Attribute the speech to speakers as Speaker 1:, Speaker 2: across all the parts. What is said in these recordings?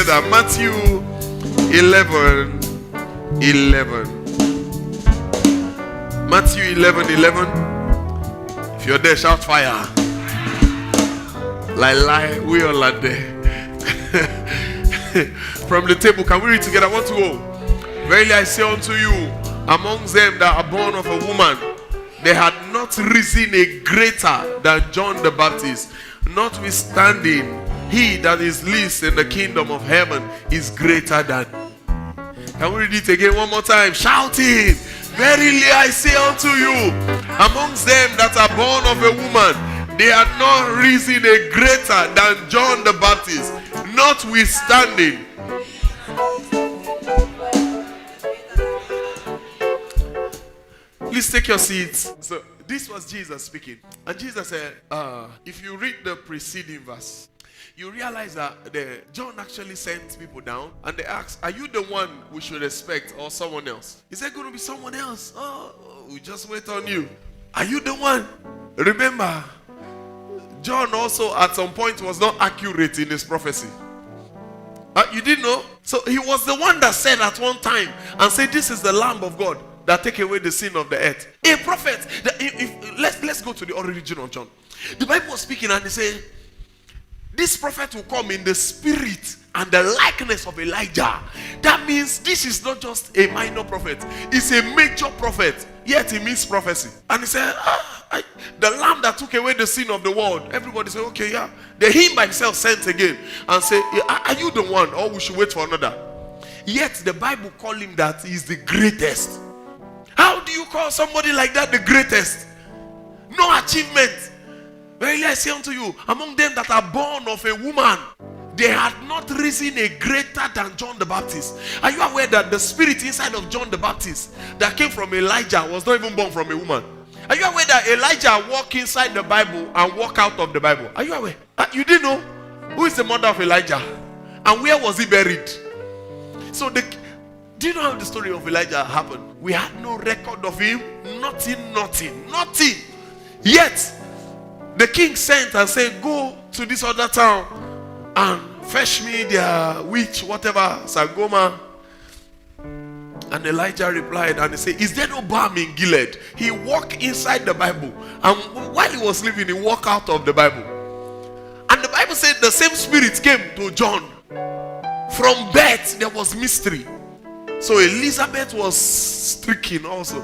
Speaker 1: together. Matthew 11. Matthew 11. If you're there, shout fire. Lie, we all are there. From the table, can we read together? 1 to 0. Verily I say unto you, amongst them that are born of a woman, there had not risen a greater than John the Baptist. Notwithstanding, he that is least in the kingdom of heaven is greater than. Can we read it again one more time? Shouting, verily I say unto you, amongst them that are born of a woman, they are not risen a greater than John the Baptist. Notwithstanding. Please take your seats. So this was Jesus speaking. And Jesus said, if you read the preceding verse, you realize that John actually sent people down and they asked, are you the one we should expect or someone else? Is there going to be someone else? Oh, we just wait on you. Are you the one? Remember, John also at some point was not accurate in his prophecy. You didn't know? So he was the one that said at one time and said, this is the Lamb of God that take away the sin of the earth. A prophet. Let's go to the origin of John. The Bible was speaking and they say, this prophet will come in the spirit and the likeness of Elijah. That means this is not just a minor prophet. It's a major prophet. Yet he means prophecy. And he said, the Lamb that took away the sin of the world. Everybody said, okay, yeah. Then he by himself sent again and said, are you the one or we should wait for another? Yet the Bible called him that he is the greatest. How do you call somebody like that the greatest? No achievement. Verily I say unto you, among them that are born of a woman, they had not risen a greater than John the Baptist. Are you aware that the spirit inside of John the Baptist that came from Elijah was not even born from a woman? Are you aware that Elijah walked inside the Bible and walked out of the Bible? Are you aware? You didn't know? Who is the mother of Elijah? And where was he buried? So do you know how the story of Elijah happened? We had no record of him. Nothing. Yet, the king sent and said, go to this other town and fetch me their witch, whatever, Sangoma. And Elijah replied and he said, is there no balm in Gilead? He walked inside the Bible. And while he was living, he walked out of the Bible. And the Bible said the same spirit came to John. From birth, there was mystery. So Elizabeth was stricken also.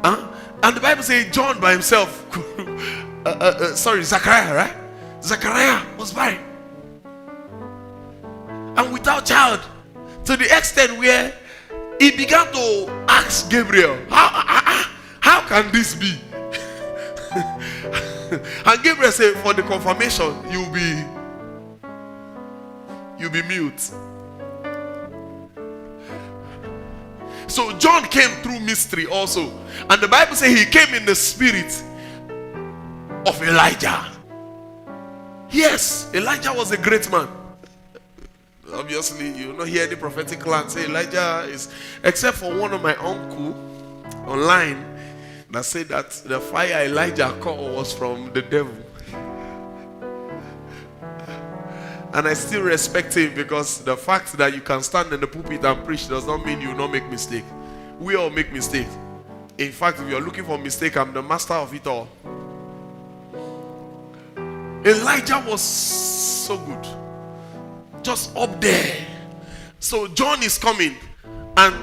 Speaker 1: And the Bible says John by himself, Zachariah, right? Zachariah was barren and without child, to the extent where he began to ask Gabriel, how can this be? And Gabriel said, for the confirmation, you'll be mute. So John came through mystery also. And the Bible says he came in the spirit of Elijah. Yes, Elijah was a great man. Obviously, you will not hear any prophetic land say Elijah is, except for one of my uncle online that said that the fire Elijah called was from the devil. And I still respect him because the fact that you can stand in the pulpit and preach does not mean you will not make mistake. We all make mistakes. In fact, if you are looking for a mistake, I'm the master of it all. Elijah was so good. Just up there. So John is coming. And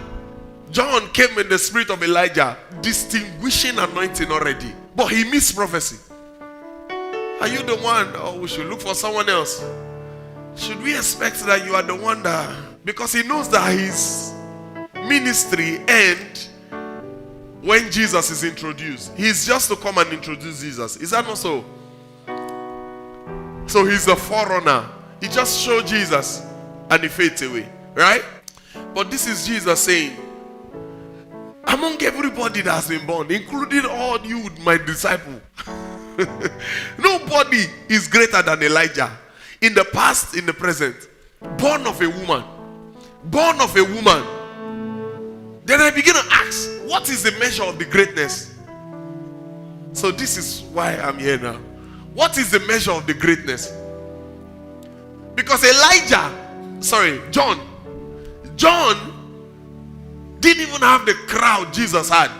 Speaker 1: John came in the spirit of Elijah, distinguishing anointing already. But he missed prophecy. Are you the one? Or we should look for someone else? Should we expect that you are the one that... Because he knows that his ministry ends when Jesus is introduced. He's just to come and introduce Jesus. Is that not so? So he's the forerunner. He just showed Jesus and he fades away. Right? But this is Jesus saying, among everybody that has been born, including all you, my disciple, nobody is greater than Elijah. In the past, in the present. Born of a woman. Born of a woman. Then I begin to ask, what is the measure of the greatness? So this is why I'm here now. What is the measure of the greatness? Because Elijah John. John didn't even have the crowd Jesus had.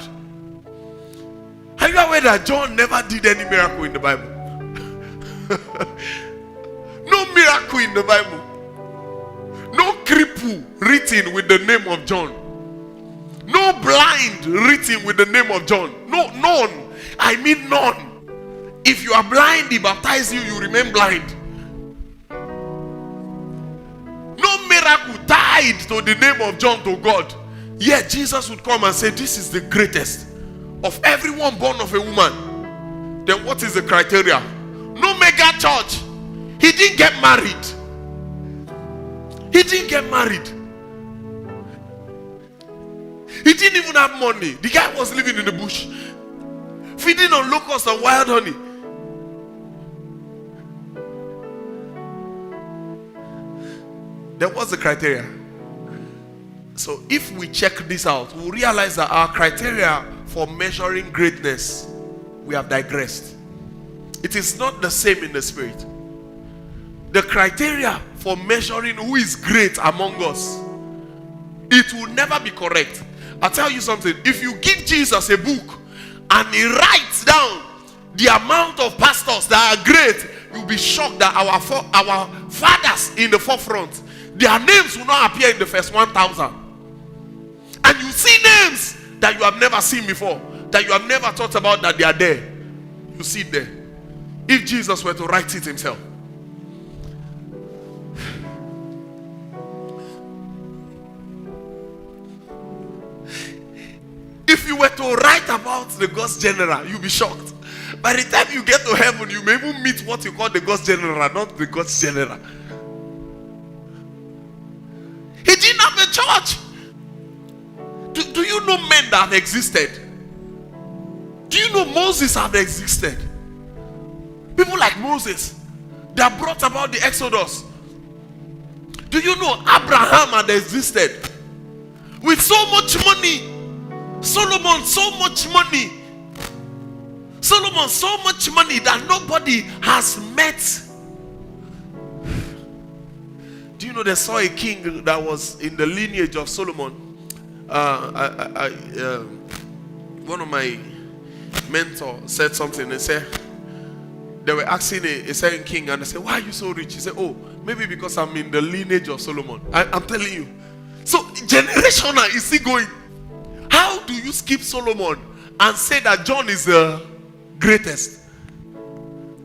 Speaker 1: Are you aware that John never did any miracle in the Bible? No miracle in the Bible. No cripple written with the name of John. No blind written with the name of John. No, none. I mean none. If you are blind, he baptized you, you remain blind. No miracle tied to the name of John to God. Yet Jesus would come and say, this is the greatest of everyone born of a woman. Then what is the criteria? No mega church. He didn't get married. He didn't get married. He didn't even have money. The guy was living in the bush, feeding on locusts and wild honey. Then what's the criteria? So if we check this out, we'll realize that our criteria for measuring greatness, we have digressed. It is not the same in the spirit. The criteria for measuring who is great among us, it will never be correct. I'll tell you something. If you give Jesus a book and he writes down the amount of pastors that are great, you'll be shocked that our fathers in the forefront, their names will not appear in the first 1,000. And you see names that you have never seen before, that you have never thought about, that they are there. You see it there. If Jesus were to write it himself. If you were to write about the God's general, you'll be shocked. By the time you get to heaven, you may even meet what you call the God's general, not the God's general. He didn't have a church. Do you know men that have existed? Do you know Moses have existed? People like Moses that brought about the Exodus. Do you know Abraham had existed? With so much money. Solomon, so much money. Solomon, so much money that nobody has met. Do you know they saw a king that was in the lineage of Solomon? One of my mentors said something. They said, they were asking a certain king, and they said, why are you so rich? He said, oh, maybe because I'm in the lineage of Solomon. I'm telling you. So generational is still going. How do you skip Solomon and say that John is the greatest?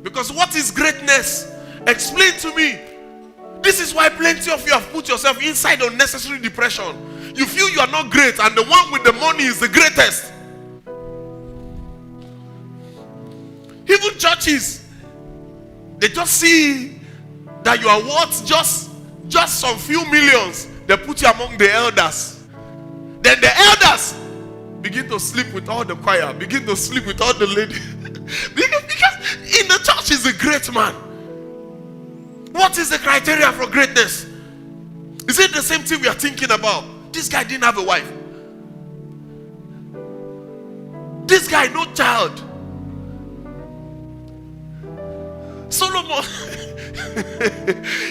Speaker 1: Because what is greatness? Explain to me. This is why plenty of you have put yourself inside unnecessary depression. You feel you are not great, and the one with the money is the greatest. Even churches, they just see that you are worth just some few millions. They put you among the elders. Then the elders begin to sleep with all the choir, begin to sleep with all the ladies. because in the church is a great man. What is the criteria for greatness? Is it the same thing we are thinking about? This guy didn't have a wife. This guy, no child. Solomon,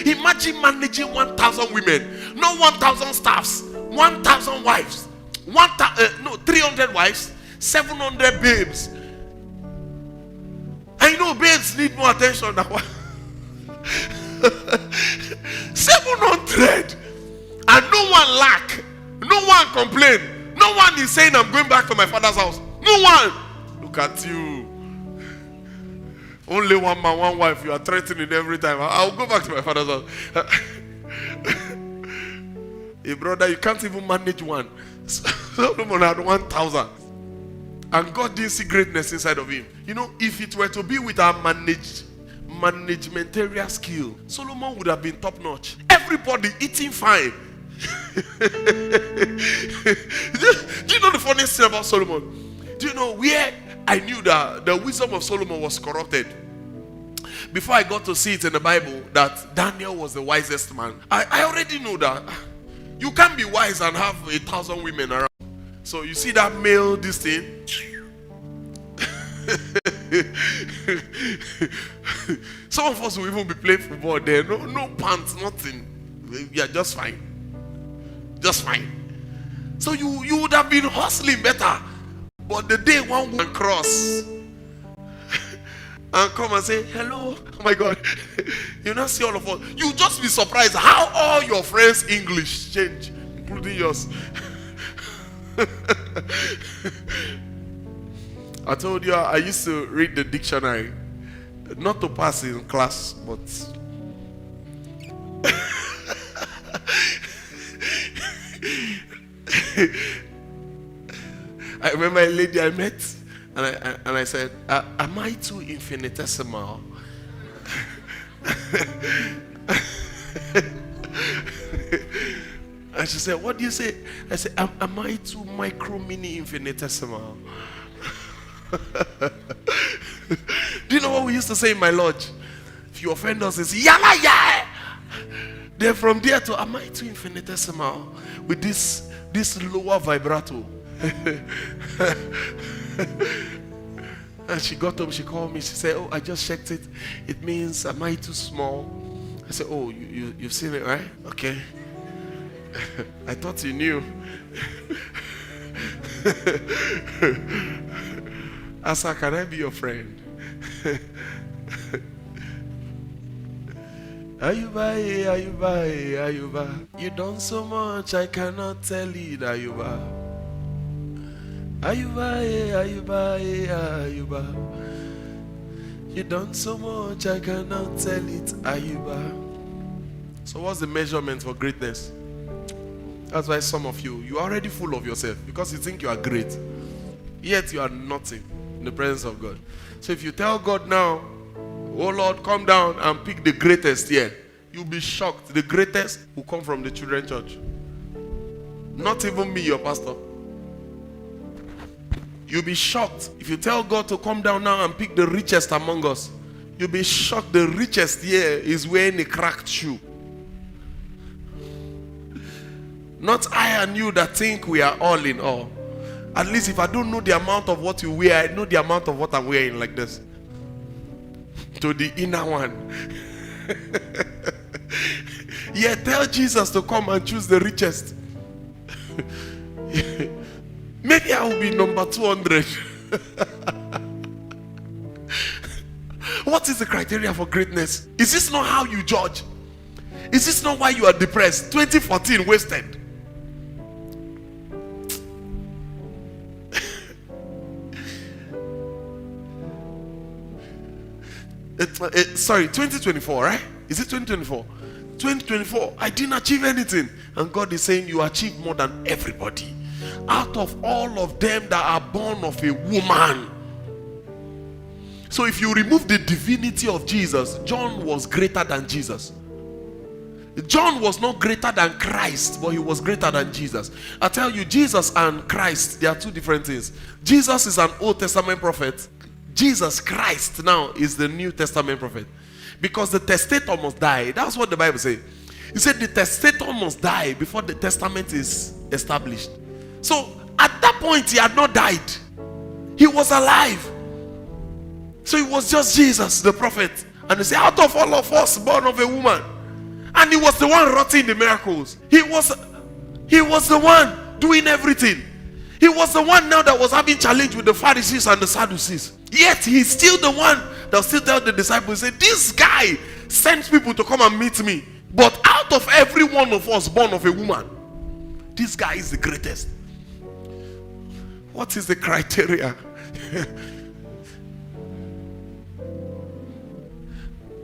Speaker 1: imagine managing 1,000 women, not 1,000 staffs, 1,000 wives, 300 wives, 700 babes. I know babes need more attention than one. 700, and no one lack, no one complain, no one is saying I'm going back to my father's house. No one. Look at you. Only one man, one wife. You are threatening every time. I'll go back to my father's house. Hey brother, you can't even manage one. Solomon had 1,000. And God didn't see greatness inside of him. You know, if it were to be with our managementarial skill, Solomon would have been top notch. Everybody eating fine. Do you know the funniest thing about Solomon? Do you know where I knew that the wisdom of Solomon was corrupted? Before I got to see it in the Bible that Daniel was the wisest man, I already know that you can't be wise and have 1,000 women around. So you see that male, this thing. Some of us will even be playing football there. No pants, nothing. You are just fine. Just fine. So you would have been hustling better. But the day one woman cross and come and say, hello, oh my God, you not see all of us. You just be surprised how all your friends' English change, including yours. I told you I used to read the dictionary, not to pass in class, but I remember a lady I met, and I said, am I too infinitesimal? And she said, what do you say? I said, am I too micro mini infinitesimal? Do you know what we used to say in my lodge? If you offend us, it's yalla ya. Then from there to, am I too infinitesimal? With this lower vibrato. And she got home, she called me, she said, oh, I just checked it. It means, am I too small? I said, oh, you've seen it, right? Okay. I thought you knew. Asa, can I be your friend? Ayuba, Ayuba, you done so much I cannot tell it, Ayuba. Ayuba, you done so much I cannot tell it, Ayuba. So what's the measurement for greatness? That's why some of you are already full of yourself because you think you are great, yet you are nothing in the presence of God. So if you tell God now, oh Lord, come down and pick the greatest here, you'll be shocked. The greatest will come from the children's church. Not even me, your pastor. You'll be shocked. If you tell God to come down now and pick the richest among us, you'll be shocked. The richest here is wearing a cracked shoe. Not I and you that think we are all in all. At least if I don't know the amount of what you wear, I know the amount of what I'm wearing, like this. To the inner one. Yeah, tell Jesus to come and choose the richest. Maybe I will be number 200. What is the criteria for greatness? Is this not how you judge? Is this not why you are depressed? 2014 wasted. Sorry, 2024, right? Is it 2024? 2024, I didn't achieve anything. And God is saying you achieved more than everybody. Out of all of them that are born of a woman. So if you remove the divinity of Jesus, John was greater than Jesus. John was not greater than Christ, but he was greater than Jesus. I tell you, Jesus and Christ, they are two different things. Jesus is an Old Testament prophet. Jesus Christ now is the New Testament prophet. Because the testator must die. That's what the Bible says. He said the testator must die before the testament is established. So at that point he had not died. He was alive. So it was just Jesus, the prophet. And he said, out of all of us born of a woman. And he was the one wrought the miracles. He was the one doing everything. He was the one now that was having challenge with the Pharisees and the Sadducees. Yet he's still the one that still tell the disciples, say, this guy sends people to come and meet me. But out of every one of us born of a woman, this guy is the greatest. What is the criteria?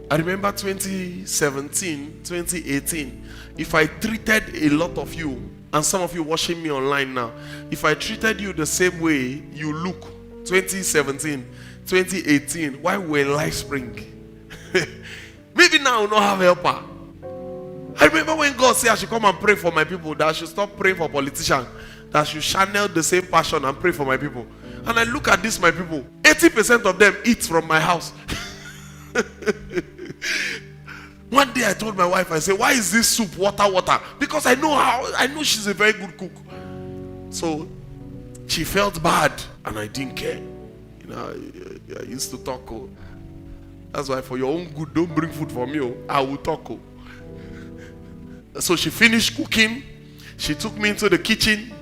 Speaker 1: I remember 2017, 2018. If I treated a lot of you, and some of you watching me online now, if I treated you the same way you look, 2017, 2018, while we were in Life Spring, maybe now I will not have helper. I remember when God said I should come and pray for my people, that I should stop praying for politicians, that I should channel the same passion and pray for my people. And I look at this, my people, 80% of them eat from my house. One day I told my wife, I said, why is this soup water? Because I know she's a very good cook. So she felt bad and I didn't care. You know, I used to talk. Oh. That's why for your own good, don't bring food for me. Oh. I will talk. Oh. So she finished cooking. She took me into the kitchen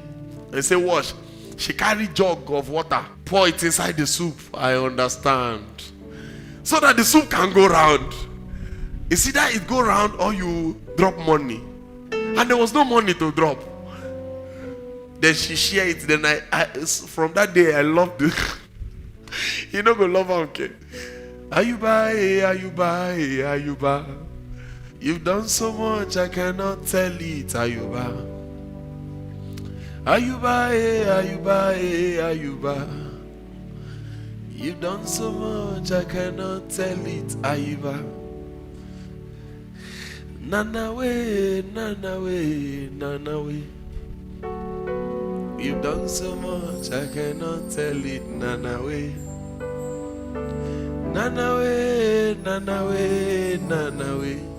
Speaker 1: and said, wash. She carried jug of water, pour it inside the soup. I understand. So that the soup can go round. It's either it go round or you drop money. And there was no money to drop. Then she shared it. Then I from that day I loved it. You know go love her, okay? Ayuba, Ayuba, Ayuba. You've done so much I cannot tell it, Ayuba. Ayuba, Ayuba, Ayuba. You've done so much I cannot tell it, Ayuba. Nanawe, Nanawe, Nanawe. You've done so much I cannot tell it, Nanawe. Nanawe, Nanawe, Nanawe.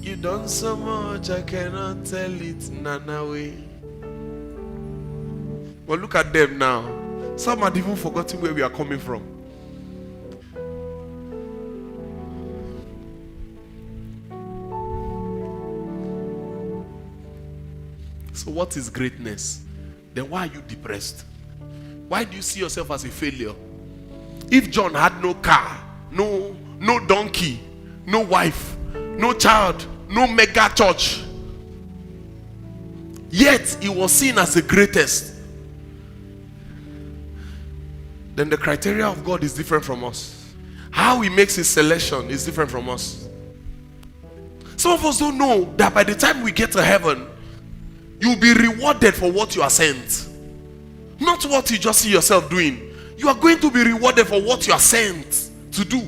Speaker 1: You've done so much I cannot tell it, Nanawe. But look at them now. Some had even forgotten where we are coming from. So what is greatness? Then why are you depressed? Why do you see yourself as a failure? If John had no car, no donkey, no wife, no child, no mega church, yet he was seen as the greatest, then the criteria of God is different from us. How he makes his selection is different from us. Some of us don't know that by the time we get to heaven, you'll be rewarded for what you are sent. Not what you just see yourself doing. You are going to be rewarded for what you are sent to do.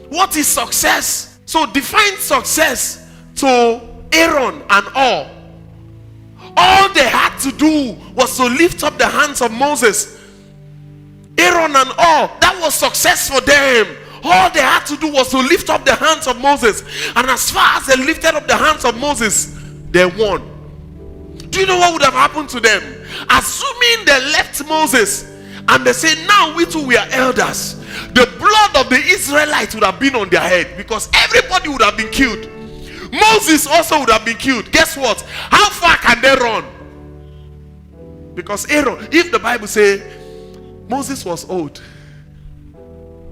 Speaker 1: What is success? So define success to Aaron and all. All they had to do was to lift up the hands of Moses. Aaron and all, that was success for them. All they had to do was to lift up the hands of Moses. And as far as they lifted up the hands of Moses, they won. Do you know what would have happened to them? Assuming they left Moses and they say, now we too, we are elders, the blood of the Israelites would have been on their head, because everybody would have been killed. Moses also would have been killed. Guess what? How far can they run? Because Aaron, if the Bible says Moses was old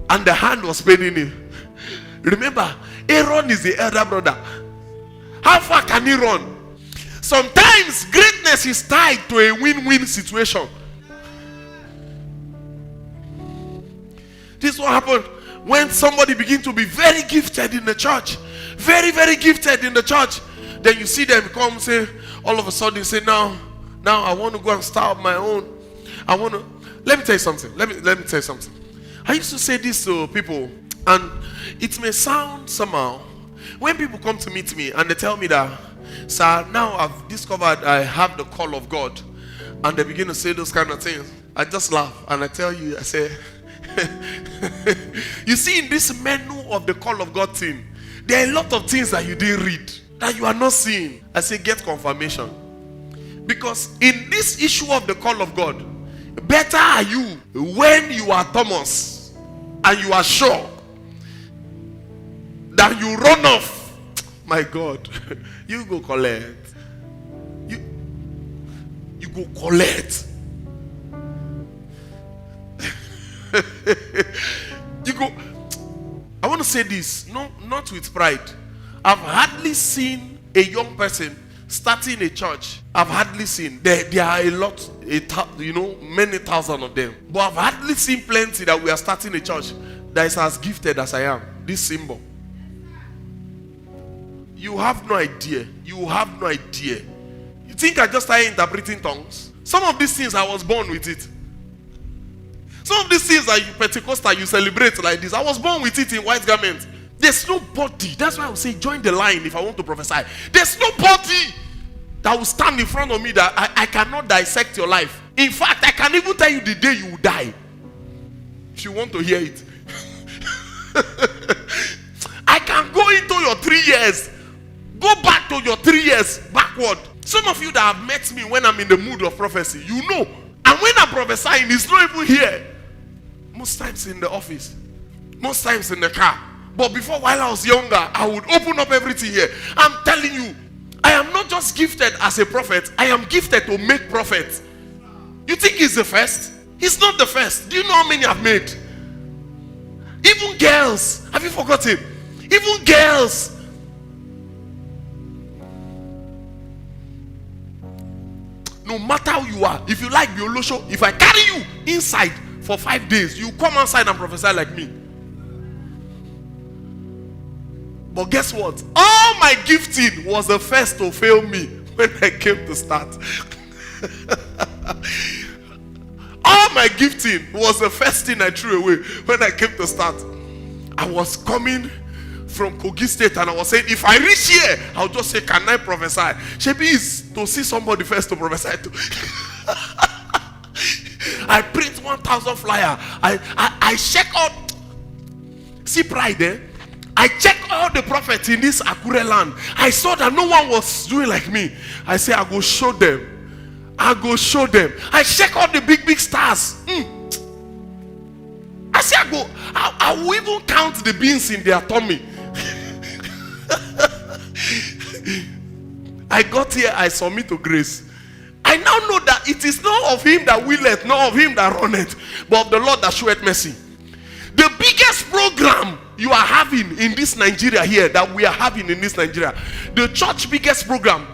Speaker 1: and the hand was paining him, remember, Aaron is the elder brother. How far can he run? Sometimes greatness is tied to a win-win situation. This is what happened when somebody begins to be very gifted in the church. Very, very gifted in the church. Then you see them come say, all of a sudden say, now I want to go and start my own. Let me tell you something. Let me tell you something. I used to say this to people, and it may sound somehow. When people come to meet me and they tell me that, sir, now I've discovered I have the call of God, and they begin to say those kind of things, I just laugh and I tell you, I say, you see, in this menu of the call of God thing, there are a lot of things that you didn't read, that you are not seeing. I say, get confirmation. Because in this issue of the call of God, better are you when you are Thomas and you are sure than you run off. My God, you go collect. You go collect. You go. I want to say this, not with pride. I've hardly seen a young person starting a church. I've hardly seen. There are a lot, many thousand of them. But I've hardly seen plenty that we are starting a church that is as gifted as I am. This Sinbo. You have no idea. You have no idea. You think I just started interpreting tongues? Some of these things I was born with it. Some of these things that you Pentecostal, you celebrate like this, I was born with it in white garments. There's nobody. That's why I would say join the line if I want to prophesy. There's nobody that will stand in front of me that I cannot dissect your life. In fact, I can even tell you the day you will die. If you want to hear it. I can go into your 3 years. Go back to your 3 years backward. Some of you that have met me when I'm in the mood of prophecy, you know. And when I'm prophesying, it's not even here. Most times in the office. Most times in the car. But before, while I was younger, I would open up everything here. I'm telling you, I am not just gifted as a prophet, I am gifted to make prophets. You think he's the first? He's not the first. Do you know how many I've made? Even girls. Have you forgotten? Even girls. No matter how you are, if you like Biolosho, if I carry you inside for 5 days, you come outside and prophesy like me. But guess what? All my gifting was the first to fail me when I came to start. All my gifting was the first thing I threw away when I came to start. I was coming from Kogi State and I was saying, if I reach here, I'll just say, can I prophesy? Shebi is to see somebody first to prophesy to. I print 1,000 flyer. I check out. See pride there. I checked all the prophets in this Akure land. I saw that no one was doing like me. I say, I go show them. I go show them. I check all the big stars. I say, I will even count the beans in their tummy. I got here, I submit to grace. I now know that it is not of him that willeth, nor of him that runneth, but of the Lord that showeth mercy. The biggest program you are having in this Nigeria here, that we are having in this Nigeria, the church biggest program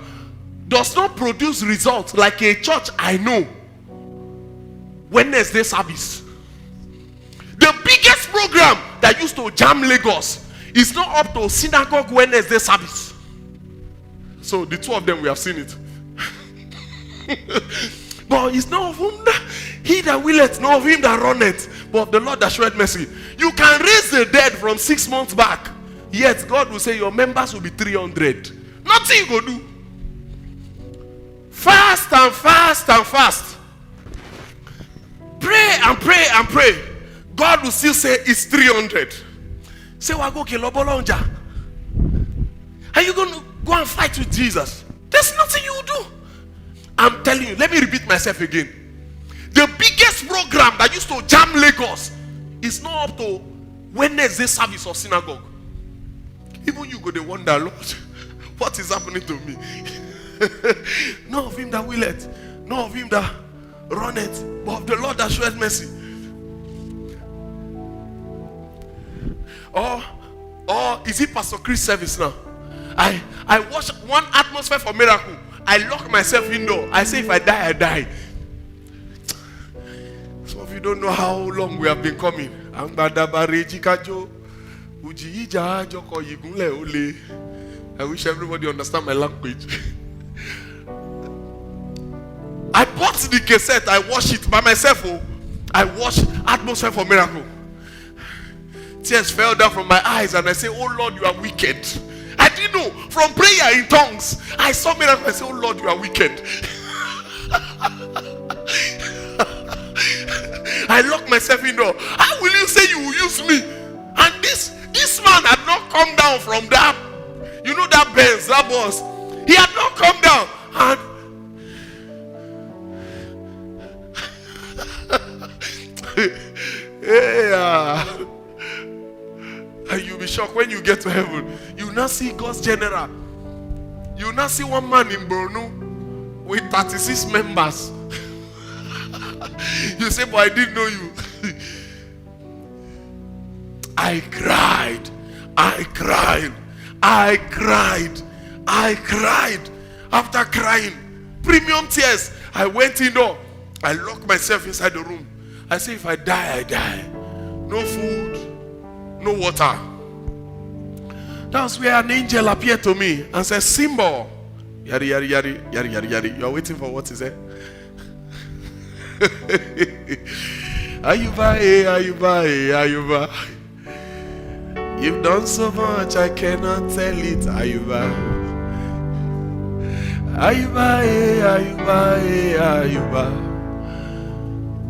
Speaker 1: does not produce results like a church I know. Wednesday service. The biggest program that used to jam Lagos is not up to synagogue Wednesday service. So the two of them, we have seen it. But it's not of whom he that willeth, nor of him that runneth, but of the Lord that showeth mercy. You can raise the dead from 6 months back, yet God will say your members will be 300. Nothing you go do. Fast and fast and fast. Pray and pray and pray. God will still say it's 300. Say, wago kelobolonja. Are you going to go and fight with Jesus? There's nothing you will do. I'm telling you, let me repeat myself again. The biggest program that used to jam Lagos is not up to Wednesday service of synagogue. Even you go to wonder, Lord, what is happening to me? None of him that willeth, none of him that runneth, but of the Lord that showeth mercy. Or is it Pastor Chris service now? I watch one atmosphere for miracle. I lock myself indoor. I say if I die, I die. Some of you don't know how long we have been coming. I wish everybody understand my language. I bought the cassette. I watched it by myself. I watched Atmosphere for Miracle. Tears fell down from my eyes and I say, oh Lord, you are wicked. I didn't know. From prayer in tongues, I saw miracle. I said, oh Lord, you are wicked. I locked myself indoor. How will you say you will use me? And this man had not come down from that, you know, that Benz, that boss. He had not come down. And and you'll be shocked when you get to heaven. You will not see God's general. You will not see one man in Borno with 36 members. You say, but I didn't know you. I cried. After crying, premium tears, I went indoor. I locked myself inside the room. I say, if I die, I die. No food, no water. That's where an angel appeared to me and said, Sinbo. Yari. You are waiting for what is it? Ayuba. You've done so much, I cannot tell it. Ayuba.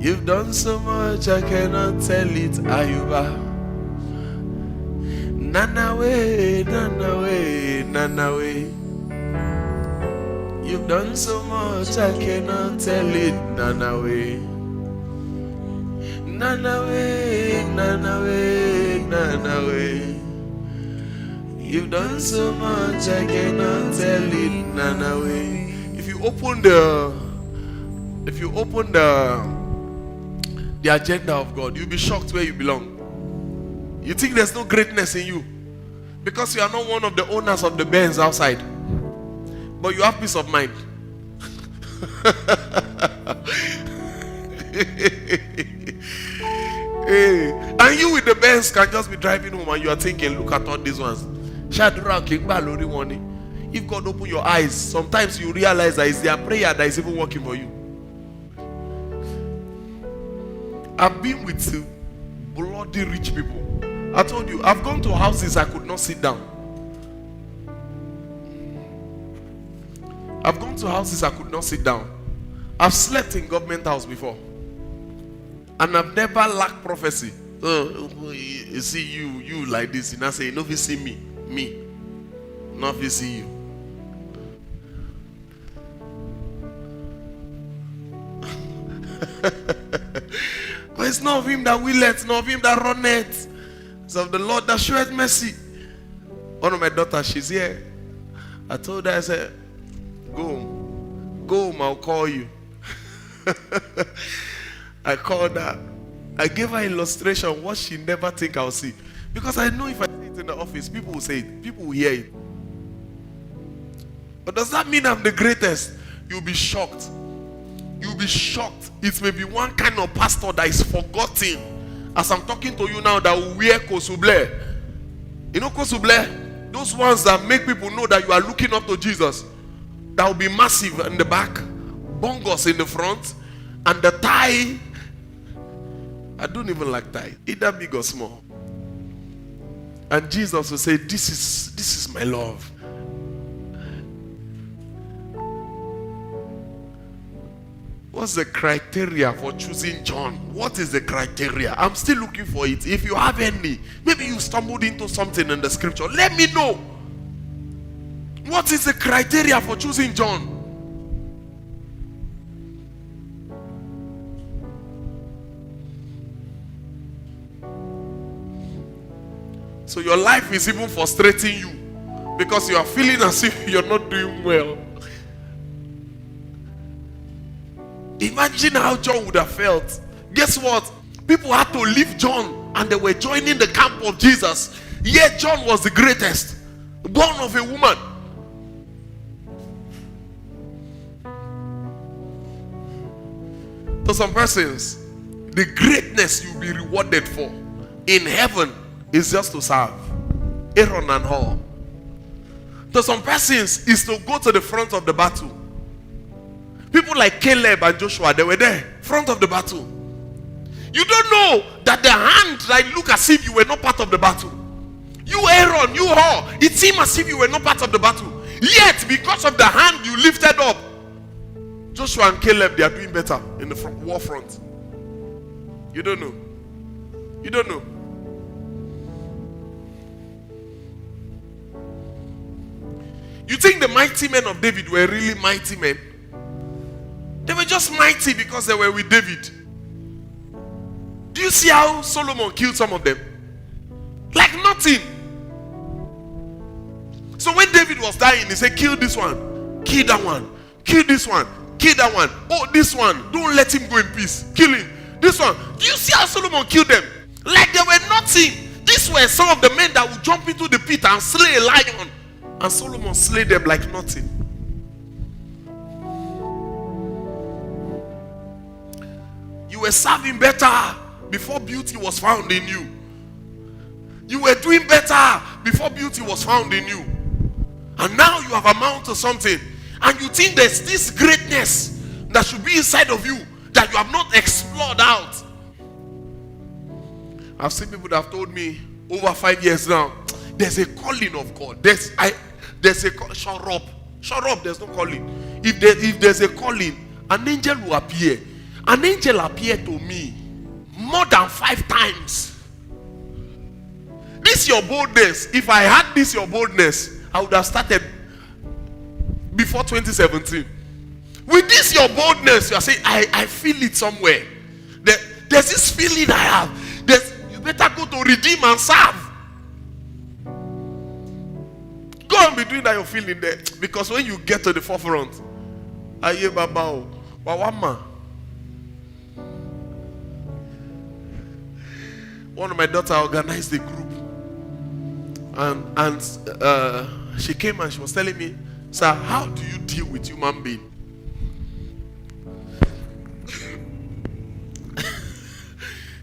Speaker 1: You've done so much, I cannot tell it. Ayuba. Nanawe. You've done so much, I cannot tell it. Nanawe. You've done so much, I cannot tell it none away. If you open the agenda of God, you'll be shocked where you belong. You think there's no greatness in you because you are not one of the owners of the Benz outside, but you have peace of mind. Hey, and you with the Benz can just be driving home and you are thinking, look at all these ones. If God open your eyes, sometimes you realize that it's their prayer that is even working for you. I've been with bloody rich people. I told you, I've gone to houses I could not sit down. I've gone to houses I could not sit down. I've slept in government house before. And I've never lacked prophecy. You see you like this. You now say, no, you see me. Not you see you. But it's not of him that willeth, not of him that runneth. It's of the Lord that showeth mercy. One of my daughters, she's here. I told her, I said, go home, I'll call you. I called her. I gave her illustration what she never think I'll see. Because I know if I say it in the office, people will say it. People will hear it. But does that mean I'm the greatest? You'll be shocked. You'll be shocked. It may be one kind of pastor that is forgotten. As I'm talking to you now, that will wear kosuble. You know kosuble? Those ones that make people know that you are looking up to Jesus. That will be massive in the back, bongos in the front, and the tie. I don't even like tie, either big or small. And Jesus will say, this is my love. What's the criteria for choosing John? What is the criteria? I'm still looking for it. If you have any, maybe you stumbled into something in the scripture, let me know. What is the criteria for choosing John? So your life is even frustrating you because you are feeling as if you're not doing well. Imagine how John would have felt. Guess what? People had to leave John and they were joining the camp of Jesus. Yet John was the greatest, born of a woman. To some persons, the greatness you'll be rewarded for in heaven is just to serve. Aaron and Hur. To some persons, is to go to the front of the battle. People like Caleb and Joshua, they were there, front of the battle. You don't know that the hand that look as if you were not part of the battle. You Aaron, you Hur, it seemed as if you were not part of the battle. Yet, because of the hand you lifted up, Joshua and Caleb, they are doing better in the war front. You don't know. You don't know. You think the mighty men of David were really mighty men? They were just mighty because they were with David. Do you see how Solomon killed some of them? Like nothing. So when David was dying, he said, kill this one, kill that one, kill this one, kill that one. Oh, this one, don't let him go in peace. Kill him. This one. Do you see how Solomon killed them? Like they were nothing. These were some of the men that would jump into the pit and slay a lion. And Solomon slayed them like nothing. You were serving better before beauty was found in you. You were doing better before beauty was found in you. And now you have amounted to something. And you think there's this greatness that should be inside of you that you have not explored out. I've seen people that have told me over 5 years now, there's a calling of God. There's a shut up, there's no calling. If there's a calling, an angel will appear. An angel appeared to me more than 5 times. This your boldness. If I had this your boldness, I would have started before 2017. With this your boldness, you are saying, I feel it somewhere. There's this feeling I have. You better go to redeem and serve. be doing that you're feeling there. Because when you get to the forefront, aye baba, wawama. One of my daughter organized a group, and she came and she was telling me, sir, how do you deal with human being? He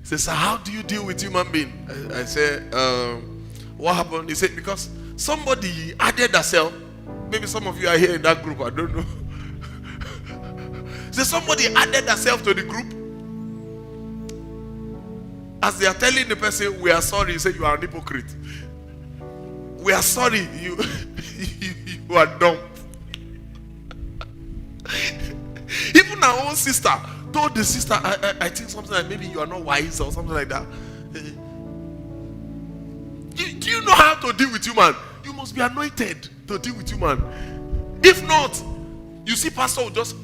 Speaker 1: said, sir, how do you deal with human being? I said, what happened? He said, because somebody added herself. Maybe some of you are here in that group, I don't know. He said, somebody added herself to the group. As they are telling the person, we are sorry, he said, you are an hypocrite. We are sorry, you are dumb. Even our own sister told the sister, I think something like maybe you are not wise or something like that. Do you know how to deal with human? You must be anointed to deal with human. If not, you see pastor will just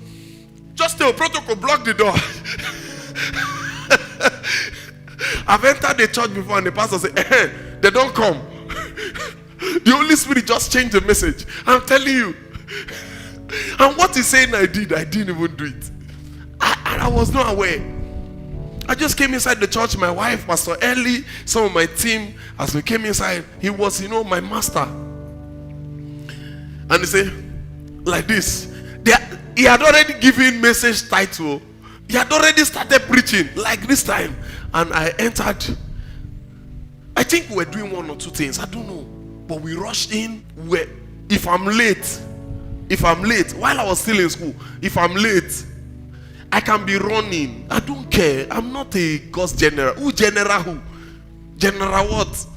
Speaker 1: tell protocol, block the door. I've entered the church before and the pastor said, they don't come. The Holy Spirit just changed the message. I'm telling you. And what he's saying I didn't even do it. And I was not aware. I just came inside the church. My wife, Pastor R.A, some of my team, as we came inside, he was, my master. And he said, like this. He had already given message title. He had already started preaching, like this time. And I entered. I think we were doing one or two things. I don't know. But we rushed in. If I'm late, while I was still in school, if I'm late, I can be running. I don't care. I'm not a God's general. Who general who? General what?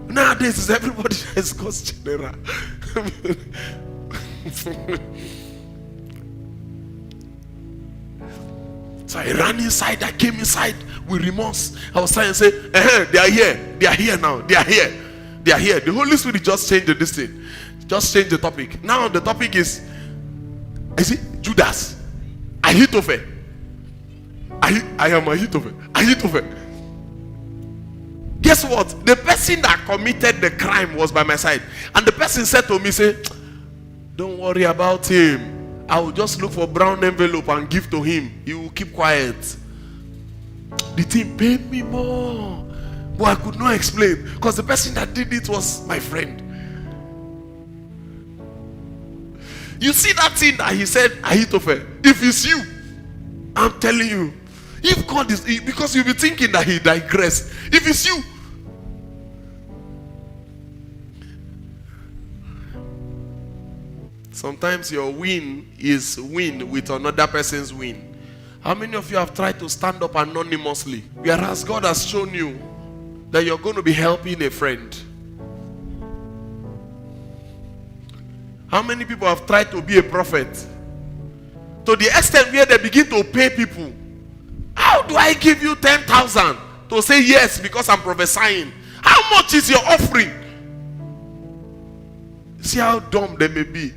Speaker 1: Nowadays, is everybody is God's general. So I ran inside. I came inside with remorse. I was trying to say, they are here. They are here now. They are here. They are here. The Holy Spirit just changed this thing. Just change the topic. Now the topic is it Judas? Ahithophel. I am Ahithophel. Guess what? The person that committed the crime was by my side. And the person said to me, don't worry about him. I will just look for brown envelope and give to him. He will keep quiet. The thing paid me more. But I could not explain. Because the person that did it was my friend. You see that thing that he said, Ahithophel, if it's you, I'm telling you, if God is, because you'll be thinking that he digressed. If it's you, sometimes your win is win with another person's win. How many of you have tried to stand up anonymously, whereas God has shown you that you're going to be helping a friend? How many people have tried to be a prophet to the extent where they begin to pay people? How do I give you 10,000 to say yes because I'm prophesying? How much is your offering? See how dumb they may be.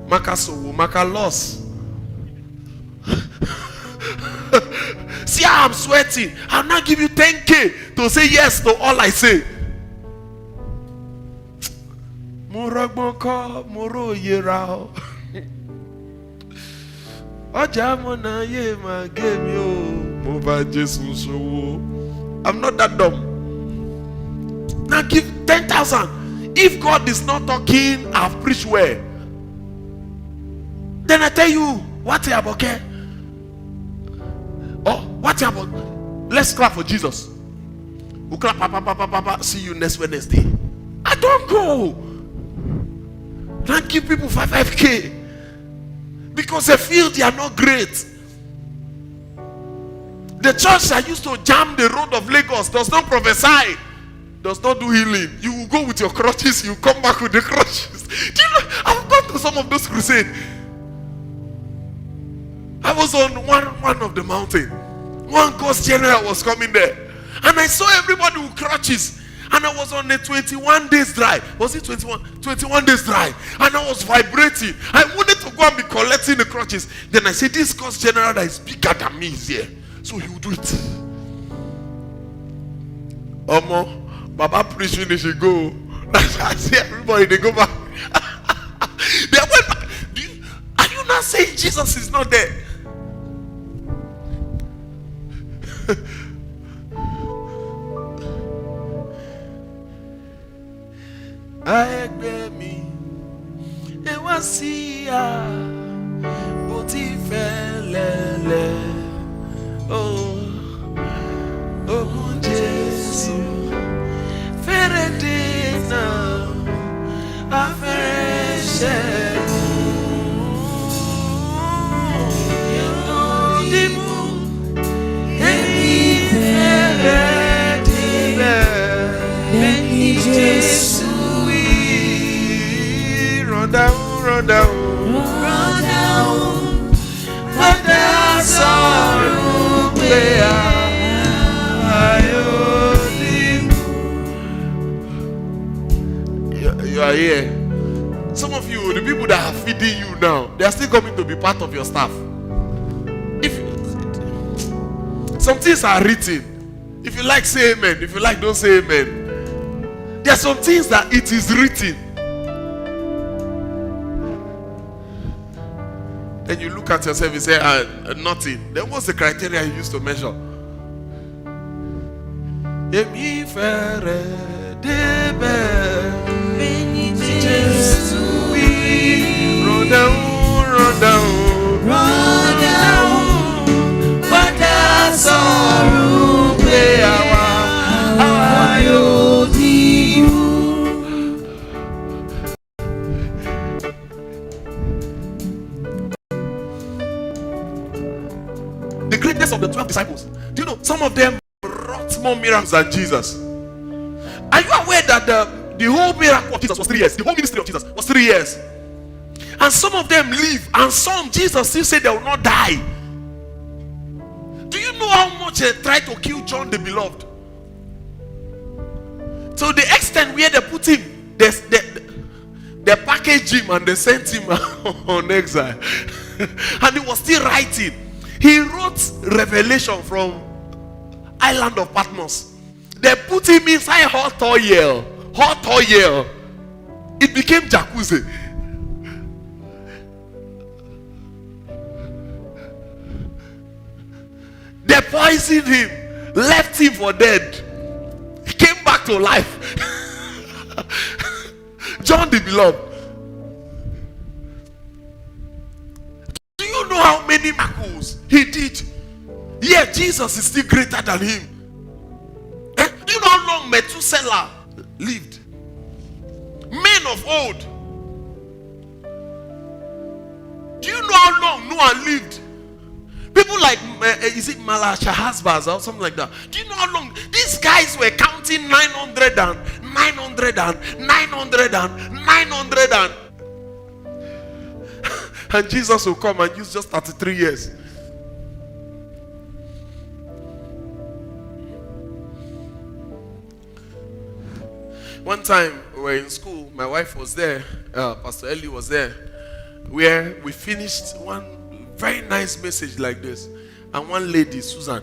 Speaker 1: Makasowo, Makalos. See how I'm sweating. I'll not give you 10K to say yes to all I say. Moro yerao. I'm not that dumb. Now give 10,000. If God is not talking, I've preached well. Then I tell you, what about? Oh, what about? Let's clap for Jesus. We'll clap, papa. See you next Wednesday. I don't go. Don't give people 5K because they feel they are not great. The church that used to jam the road of Lagos does not prophesy, does not do healing. You will go with your crutches, you come back with the crutches. Do you know, I've gone to some of those crusades. I was on one of the mountain. One God's general was coming there, and I saw everybody with crutches. And I was on a 21 days drive. Was it 21 days drive? And I was vibrating. I wanted to go and be collecting the crutches. Then I said, this God's general that is bigger than me is here. So he will do it. Baba preach finish, he go. I see everybody, they go back. They went back. Are you not saying Jesus is not there? I me. It was here. Oh, oh, Jesus, Feredina, Afreshe, you know the moon, any Feredina, any Jesus, run down, run down, run down. But that's all you are here. Some of you, the people that are feeding you now, they are still coming to be part of your staff. If some things are written, if you like, say amen. If you like, don't say amen. There are some things that it is written. Then you look at yourself and say, nothing. Then what's the criteria you used to measure? Run down, run down, run down. But that's all play our you. The greatness of the 12 disciples. Do you know some of them wrought more miracles than Jesus? Are you aware that the whole miracle of Jesus was 3 years? The whole ministry of Jesus was 3 years. And some of them live, and some Jesus still said they will not die. Do you know how much they tried to kill John the Beloved? To the extent where they put him, they packaged him and they sent him on exile. And he was still writing. He wrote Revelation from island of Patmos. They put him inside hot oil. Hot oil. It became jacuzzi. They poisoned him, left him for dead. He came back to life. John the Beloved. Do you know how many miracles he did? Yeah, Jesus is still greater than him. Do you know how long Methuselah lived? Men of old. Do you know how long Noah lived? People like, is it Malashahazbaz or something like that? Do you know how long? These guys were counting 900 and 900 and 900 and 900 and Jesus will come and use just 33 years. One time we were in school, my wife was there, Pastor Ellie was there, where we finished one very nice message like this. And one lady, Susan,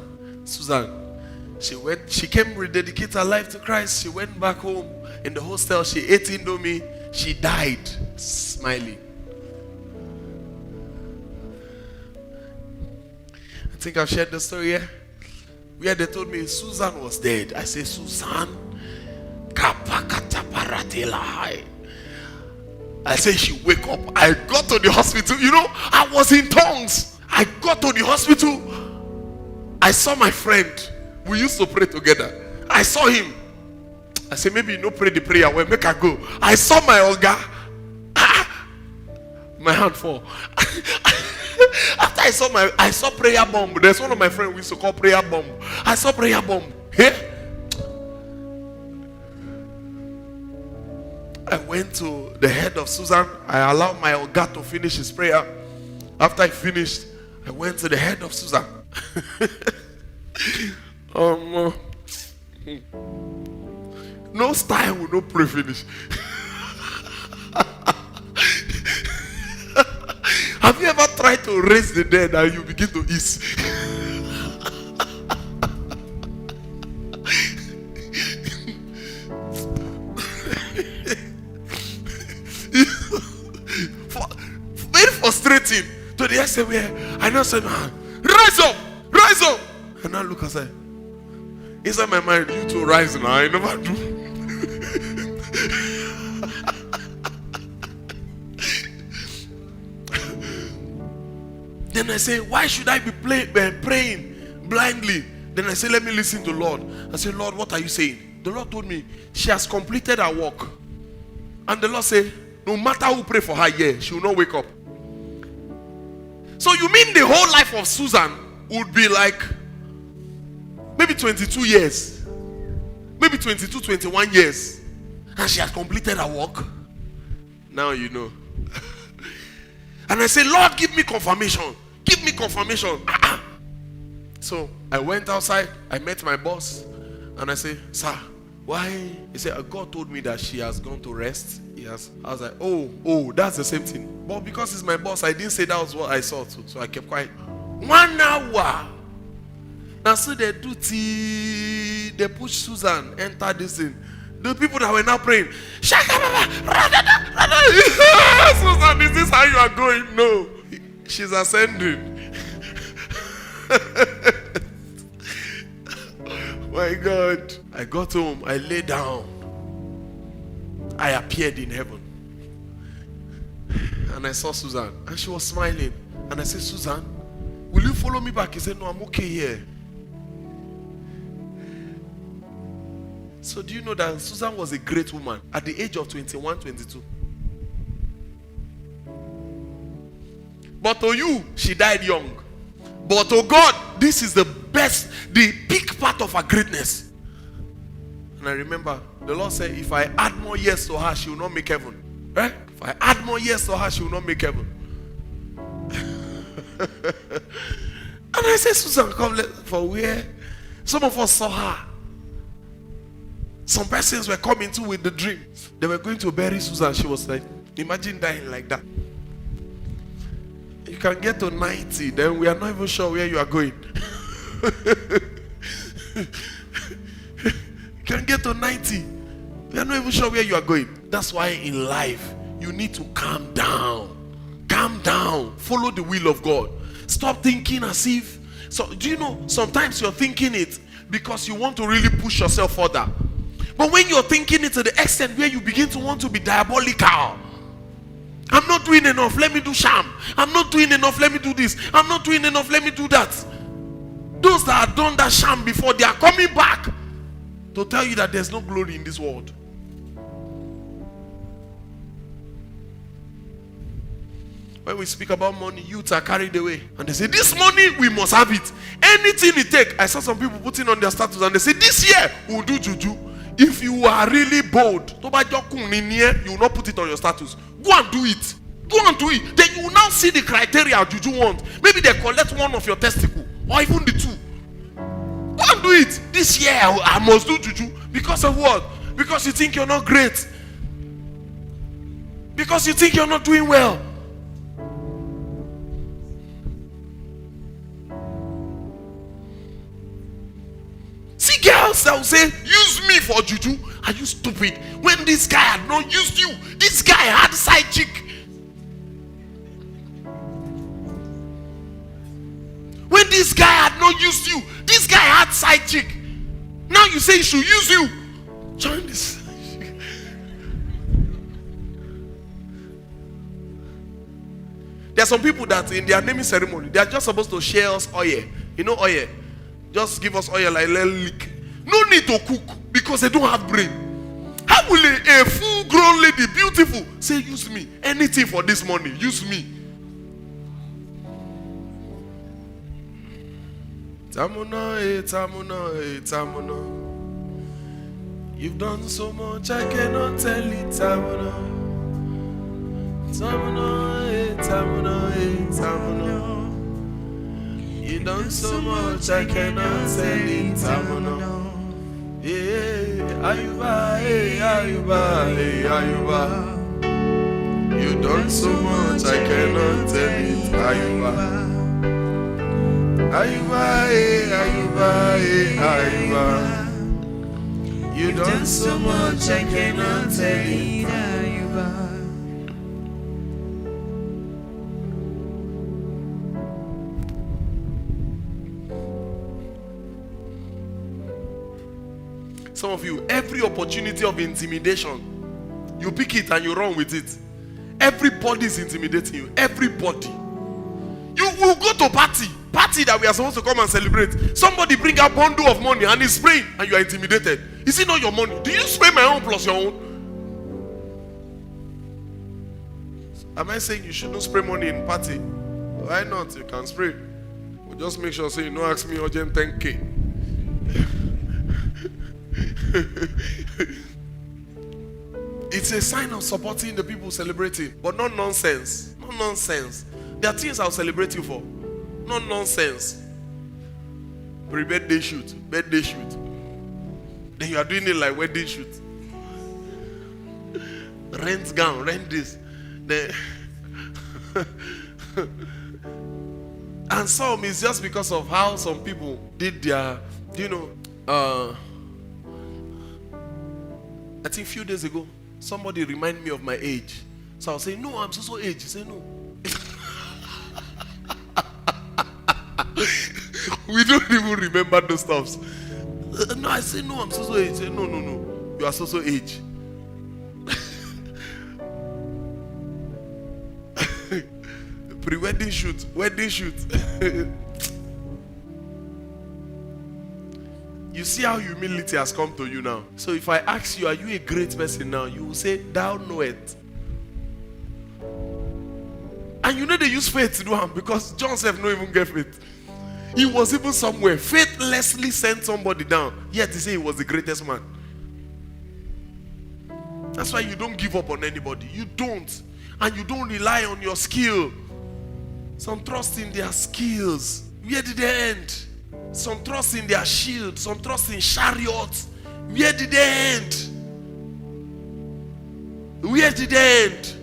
Speaker 1: she came to rededicate her life to Christ. She went back home in the hostel, she ate Indomie, she died smiling. I think I've shared the story here, where they told me Susan was dead. I say, Susan? I say she wake up. I got to the hospital. You know, I was in tongues. I got to the hospital. I saw my friend. We used to pray together. I saw him. I said, maybe you no pray the prayer. Well, make her go. I saw my Olga. My hand fall. After I saw prayer bomb. There's one of my friends we used to call prayer bomb. I saw prayer bomb. Here. I went to the head of Susan. I allowed my Olga to finish his prayer. After I finished, I went to the head of Susan. No style will no pray finish. Have you ever tried to raise the dead and you begin to ease? Very frustrating. To the extent where I now said, man, rise up, rise up. And I look and say, inside my mind, you two rise now. I never do. Then I say, why should I be praying blindly? Then I say, let me listen to the Lord. I say, Lord, what are you saying? The Lord told me, she has completed her work. And the Lord said, no matter who pray for her here, she will not wake up. So you mean the whole life of Susan would be like maybe 22 years, maybe 22, 21 years, and she has completed her work? Now you know. And I say, Lord, give me confirmation. Give me confirmation. So I went outside, I met my boss, and I say, sir, why? He said, God told me that she has gone to rest. Yes. I was like, oh, that's the same thing. But because he's my boss, I didn't say that was what I saw too. So I kept quiet. 1 hour. Now so they do they push Susan, enter this thing. The people that were now praying, Susan, is this how you are going? No. She's ascending. My God. I got home, I lay down. I appeared in heaven. And I saw Susan. And she was smiling. And I said, Susan, will you follow me back? He said, no, I'm okay here. So do you know that Susan was a great woman at the age of 21, 22? But to you, she died young. But to God, this is the best, the peak part of her greatness. And I remember the Lord said, if I add more years to her, she will not make heaven. Right? If I add more years to her, she will not make heaven. And I said, Susan, come for where? Some of us saw her. Some persons were coming too with the dream. They were going to bury Susan. She was like, imagine dying like that. You can get to 90, then we are not even sure where you are going. You can get to 90. We are not even sure where you are going. That's why in life, you need to calm down. Calm down. Follow the will of God. Stop thinking as if... So, do you know, sometimes you're thinking it because you want to really push yourself further. But when you're thinking it to the extent where you begin to want to be diabolical, I'm not doing enough, let me do sham. I'm not doing enough, let me do this. I'm not doing enough, let me do that. Those that have done that sham before, they are coming back to tell you that there's no glory in this world. When we speak about money, youths are carried away. And they say, this money, we must have it. Anything it take. I saw some people putting on their status and they say, this year, we'll do juju. If you are really bold, you will not put it on your status. Go and do it. Go and do it. Then you will now see the criteria juju want. Maybe they collect one of your testicle or even the two. Go and do it. This year I must do juju. Because of what? Because you think you're not great. Because you think you're not doing well. See girls that will say, use me for juju. Are you stupid? When this guy had not used you, this guy had side chick. When this guy had not used you, this guy had side chick. Now you say he should use you. Join this. There are some people that in their naming ceremony, they are just supposed to share us oil. You know oil? Just give us oil like let leak. No need to cook because they don't have brain. How will a full-grown lady, beautiful, say use me? Anything for this money, use me. Tamuna, tamuna, tamuna. You've done so much, I cannot tell it. Tamuna, tamuna, tamuna, tamuna. You've done so much, I cannot tell it. Tamuna. Yeah, Ayuba, hey, Ayuba, hey, Ayuba. You've done so much, I cannot tell it. Ayuba. Ayuba, hey, Ayuba, hey, Ayuba. You've done so much, I cannot tell it. Ayuba. Some of you, every opportunity of intimidation, you pick it and you run with it. Everybody is intimidating you. Everybody. You will go to party that we are supposed to come and celebrate. Somebody bring a bundle of money and he's spraying and you are intimidated. Is it not your money? Do you spray my own plus your own? Am I saying you shouldn't spray money in party? Why not? You can spray. But just make sure you don't ask me urgent 10K. It's a sign of supporting the people celebrating, but not nonsense. Not nonsense. There are things I'll celebrate you for. Not nonsense. Pre-birthday shoot, birthday shoot. Then you are doing it like wedding shoot. Rent gown, rent this. Then and some is just because of how some people did their, I think a few days ago, somebody reminded me of my age. So I'll say, no, I'm so age. He said, no. We don't even remember those stuffs. No, I say, no, I'm so age. He said, no. You are so age. Pre-wedding shoot, wedding shoot. You see how humility has come to you now. So if I ask you, are you a great person now? You will say, thou knowest. And you know they use faith to do him because John said no even get faith. He was even somewhere. Faithlessly sent somebody down. Yet he said he was the greatest man. That's why you don't give up on anybody. You don't. And you don't rely on your skill. Some trust in their skills. Where did they end? Some trust in their shield. Some trust in chariots. Where did they end? Where did they end?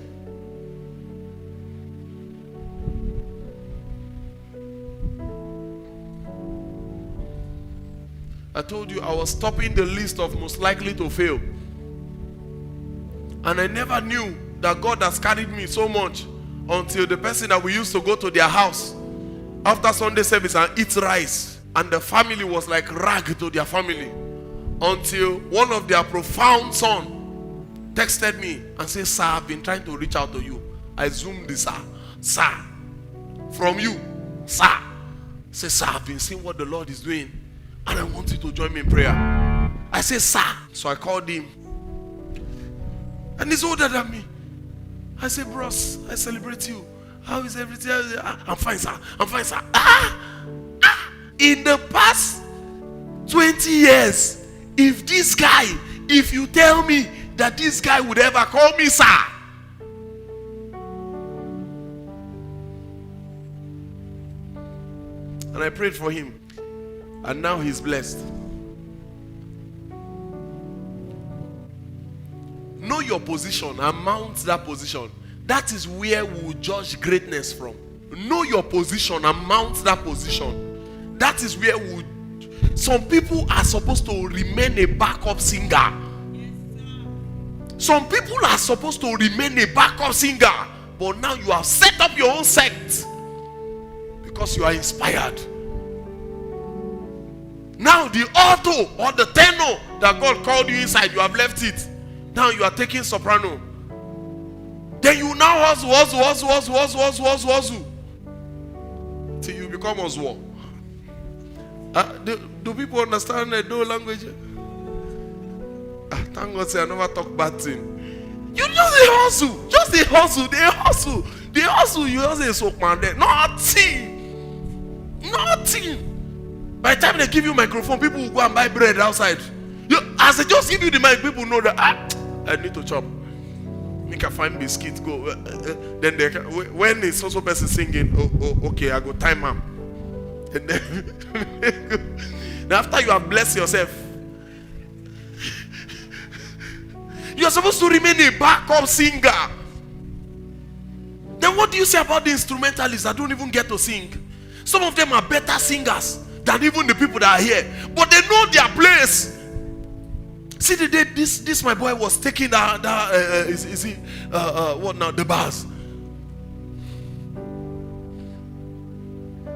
Speaker 1: I told you I was stopping the list of most likely to fail. And I never knew that God has carried me so much until the person that we used to go to their house after Sunday service and eat rice. And the family was like rag to their family. Until one of their profound son texted me and said, sir, I've been trying to reach out to you. I zoomed this, sir. From you, sir. I said, sir, I've been seeing what the Lord is doing. And I want you to join me in prayer. I said, sir. So I called him. And he's older than me. I said, bros, I celebrate you. How is everything? I'm fine, sir. I'm fine, sir. In the past 20 years, if you tell me that this guy would ever call me sir, and I prayed for him, and now he's blessed. Know your position and mount that position. That is where we will judge greatness from. Know your position and mount that position. That is where some people are supposed to remain a backup singer. Some people are supposed to remain a backup singer. But now you have set up your own sect because you are inspired. Now the alto or the tenor that God called you inside, you have left it. Now you are taking soprano. Then you now hustle till you become Oswald. Do people understand the do language? Thank God I never talk bad thing. You just a hustle. They hustle. You just a soap man there. Nothing. By the time they give you microphone, people will go and buy bread outside. As they just give you the mic, people know that I need to chop. Make a fine biscuit. Go. Then they can, when it's also person singing, okay, I go time am. And then after you have blessed yourself, you are supposed to remain a backup singer. Then what do you say about the instrumentalists that don't even get to sing? Some of them are better singers than even the people that are here, but they know their place. See the day this my boy was taking the bars.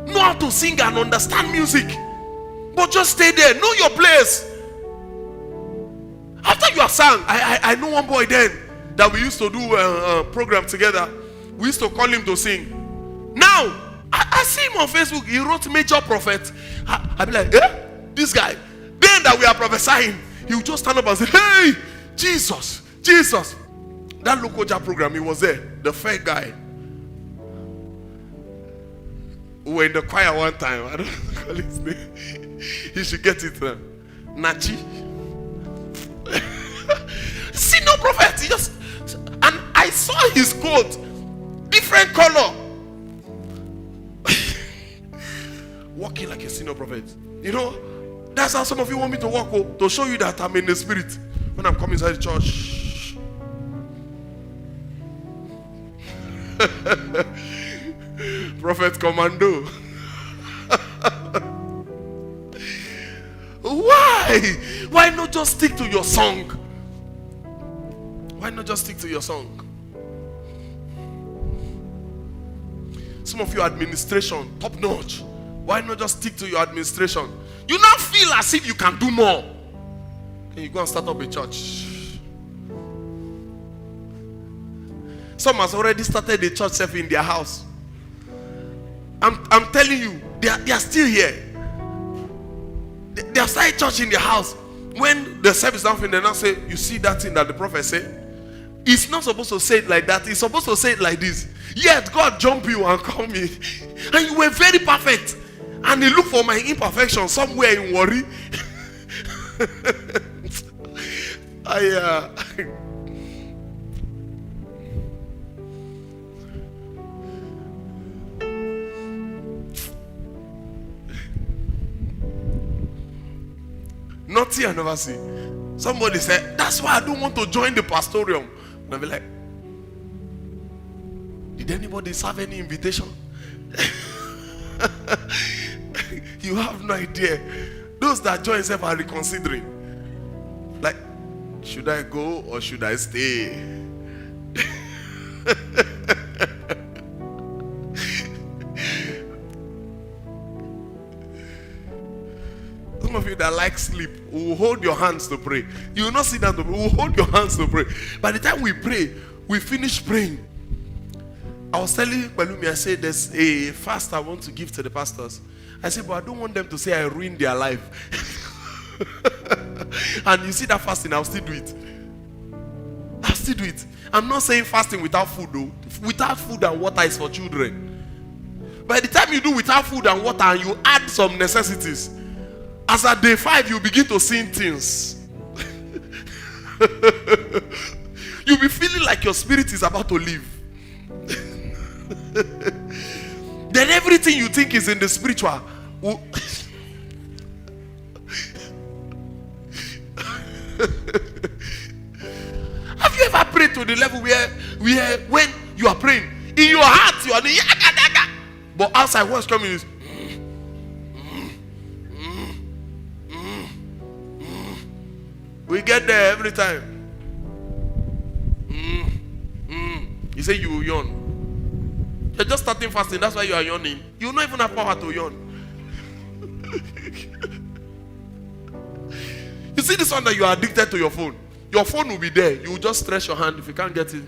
Speaker 1: Know how to sing and understand music, but just stay there. Know your place. you have sang, I know one boy then that we used to do a program together. We used to call him to sing. Now, I see him on Facebook. He wrote Major Prophet. I be like, this guy. Then that we are prophesying, he would just stand up and say, hey, Jesus, Jesus. That local job program, he was there. The fair guy. We were in the choir one time. I don't call his name. He should get it. Nachi. See no prophet. He just, and I saw his coat, different color. Walking like a senior prophet. You know, that's how some of you want me to walk, to show you that I'm in the spirit when I'm coming inside the church. Prophet Commando. Why not just stick to your song? Why not just stick to your song? Some of your administration, top notch. Why not just stick to your administration? You now feel as if you can do more. Then you go and start up a church. Some has already started a church self in their house. I'm telling you, they are still here. They have started church in their house. When the service is not finished, they now say, you see that thing that the prophet said? It's not supposed to say it like that. It's supposed to say it like this. Yet God jumped you and called me. And you were very perfect. And he looked for my imperfection somewhere in worry. Nothing I never see. Somebody said, that's why I don't want to join the pastorium. And I'll be like, did anybody serve any invitation? You have no idea. Those that join self are reconsidering. Like, should I go or should I stay? Some of you that like sleep, we will hold your hands to pray. You will not sit down to pray. We will hold your hands to pray. By the time we pray, we finish praying. I was telling Balumi, I said, there's a fast I want to give to the pastors. I said, but I don't want them to say I ruined their life. And you see that fasting, I'll still do it. I'll still do it. I'm not saying fasting without food though. Without food and water is for children. By the time you do without food and water and you add some necessities, as at day 5 you begin to see things. You'll be feeling like your spirit is about to leave. Then everything you think is in the spiritual will Have you ever prayed to the level where when you are praying, in your heart you are the but outside what's coming is we get there every time. You say you will yawn. You're just starting fasting, that's why you are yawning. You don't even have power to yawn. You see this one that you are addicted to your phone. Your phone will be there. You will just stretch your hand if you can't get it.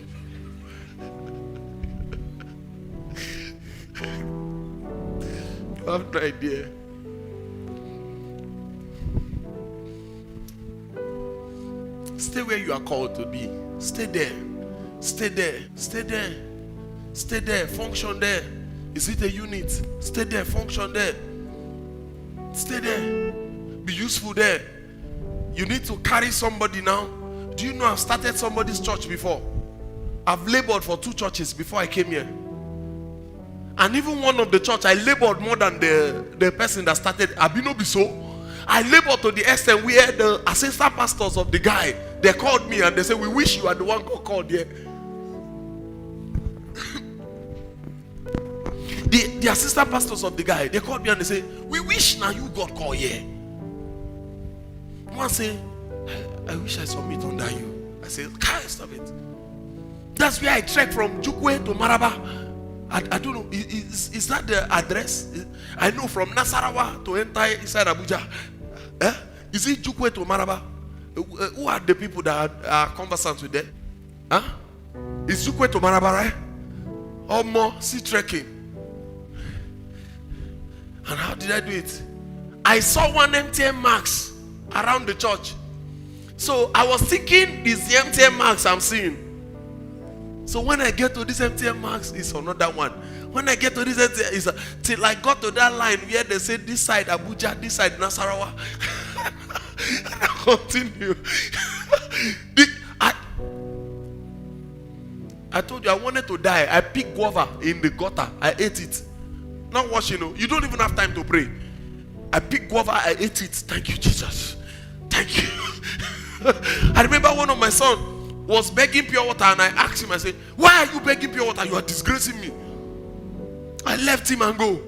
Speaker 1: You have no idea. Stay where you are called to be. Stay there. Stay there. Stay there. Stay there. Function there. Is it a unit? Stay there. Function there. Stay there. Be useful there. You need to carry somebody now. Do you know I've started somebody's church before? I've labored for 2 churches before I came here. And even one of the church, I labored more than the person that started. Abino Biso. I labored to the extent where the assistant pastors of the guy, they called me and they said, we wish you are the one God called here. The assistant pastors of the guy, they called me and they say, we wish now you God call here. One say, I wish I submit under you. I say, can't stop it. That's where I trek from Jukwe to Maraba. I don't know, is that the address? I know from Nasarawa to enter inside Abuja. Is it Jukwe to Maraba? Who are the people that are conversant with them? Huh? Is Zukwe to Marabara? Or more sea trekking? And how did I do it? I saw one MTN marks around the church. So I was thinking, this the MTN marks I'm seeing. So when I get to this MTN marks, it's another one. When I get to this MTN, till I got to that line where they say this side Abuja, this side Nasarawa. And I continue. I told you I wanted to die. I picked guava in the gutter. I ate it. Not washing. You don't even have time to pray. I picked guava. I ate it. Thank you, Jesus. Thank you. I remember one of my sons was begging pure water, and I asked him, I said, why are you begging pure water? You are disgracing me. I left him and go.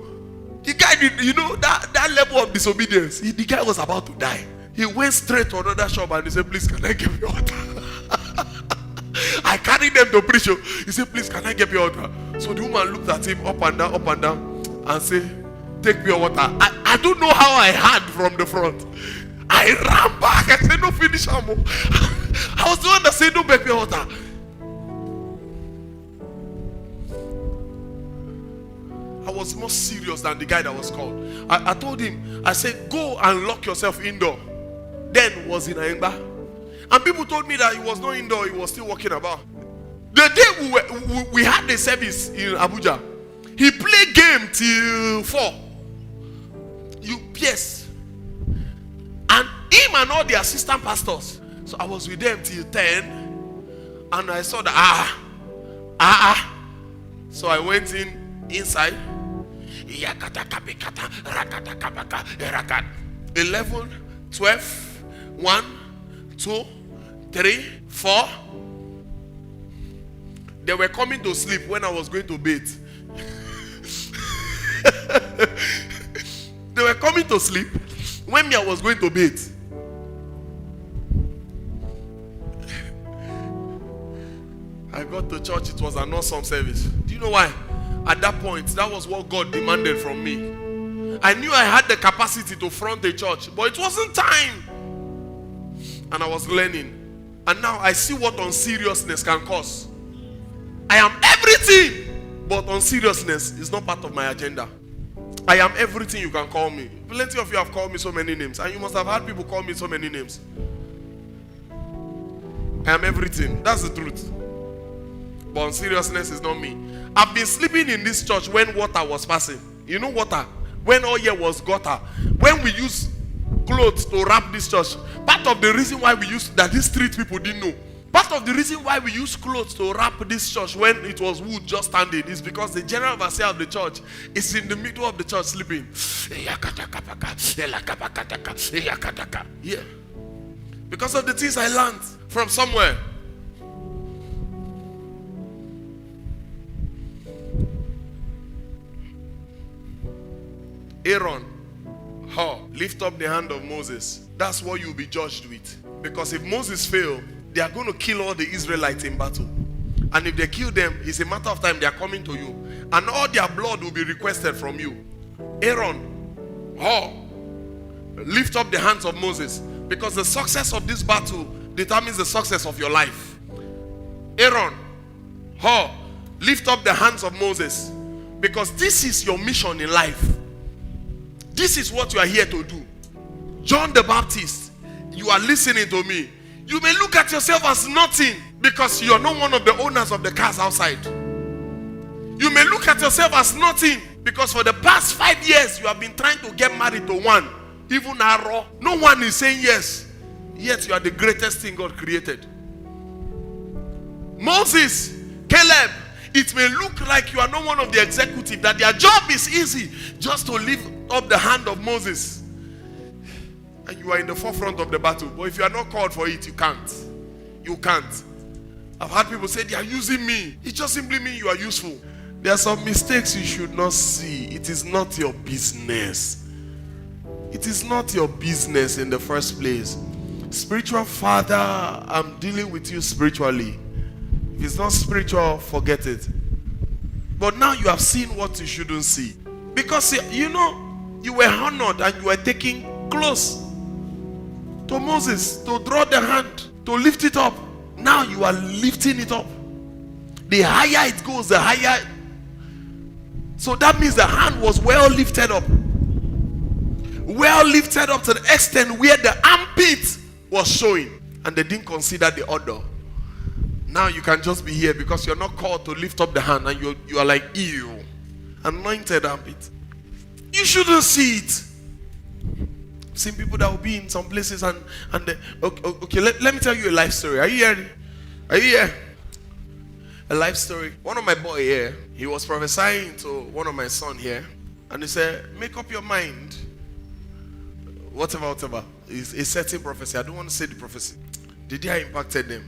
Speaker 1: The guy did, that level of disobedience. The guy was about to die. He went straight to another shop and he said, please, can I get pure water? I carried them to preach. He said, please, can I get pure water? So the woman looked at him up and down, and said, take pure water. I don't know how I had from the front. I ran back. I said, no, finish ammo. I was the one that said, no, beg pure water. I was more serious than the guy that was called. I told him, I said, go and lock yourself indoor. Then was in Aengba. And people told me that he was not indoor, he was still walking about. The day we had the service in Abuja, he played game till 4. Yes. And him and all the assistant pastors. So I was with them till 10. And I saw that, So I went inside. 11, 12, 1, 2, 3, 4. They were coming to sleep when I was going to bed. They were coming to sleep when I was going to bed. I got to church, it was an awesome service. Do you know why? At that point, that was what God demanded from me. I knew I had the capacity to front a church, but it wasn't time. And I was learning. And now I see what unseriousness can cause. I am everything, but unseriousness is not part of my agenda. I am everything you can call me. Plenty of you have called me so many names, and you must have had people call me so many names. I am everything. That's the truth. But unseriousness is not me. I've been sleeping in this church when water was passing. You know water? When all year was gutter. When we use clothes to wrap this church. Part of the reason why we used that these street people didn't know. Part of the reason why we use clothes to wrap this church when it was wood just standing is because the general overseer of the church is in the middle of the church sleeping. Yeah. Because of the things I learned from somewhere. Aaron, lift up the hand of Moses. That's what you'll be judged with. Because if Moses fails, they are going to kill all the Israelites in battle. And if they kill them, it's a matter of time they are coming to you. And all their blood will be requested from you. Aaron, lift up the hands of Moses. Because the success of this battle determines the success of your life. Aaron, lift up the hands of Moses. Because this is your mission in life. This is what you are here to do. John the Baptist, you are listening to me. You may look at yourself as nothing because you are not one of the owners of the cars outside. You may look at yourself as nothing because for the past 5 years you have been trying to get married to one. Even Aro, no one is saying yes. Yet you are the greatest thing God created. Moses, Caleb, it may look like you are not one of the executive, that their job is easy, just to lift up the hand of Moses. And you are in the forefront of the battle. But if you are not called for it, you can't. You can't. I've had people say they are using me. It just simply means you are useful. There are some mistakes you should not see. It is not your business. It is not your business in the first place. Spiritual father, I'm dealing with you spiritually. If it's not spiritual, forget it. But now you have seen what you shouldn't see. Because you were honored and you were taken close to Moses to draw the hand, to lift it up. Now you are lifting it up. The higher it goes, the higher. So that means the hand was well lifted up. Well lifted up to the extent where the armpit was showing. And they didn't consider the order. Now you can just be here because you're not called to lift up the hand, and you are like, ew, anointed armpit. You shouldn't see it. I've seen people that will be in some places and okay, let me tell you a life story. Are you here? Are you here? A life story. One of my boy here, he was prophesying to one of my son here, and he said, make up your mind. Whatever. It's a certain prophecy. I don't want to say the prophecy. The day I impacted them.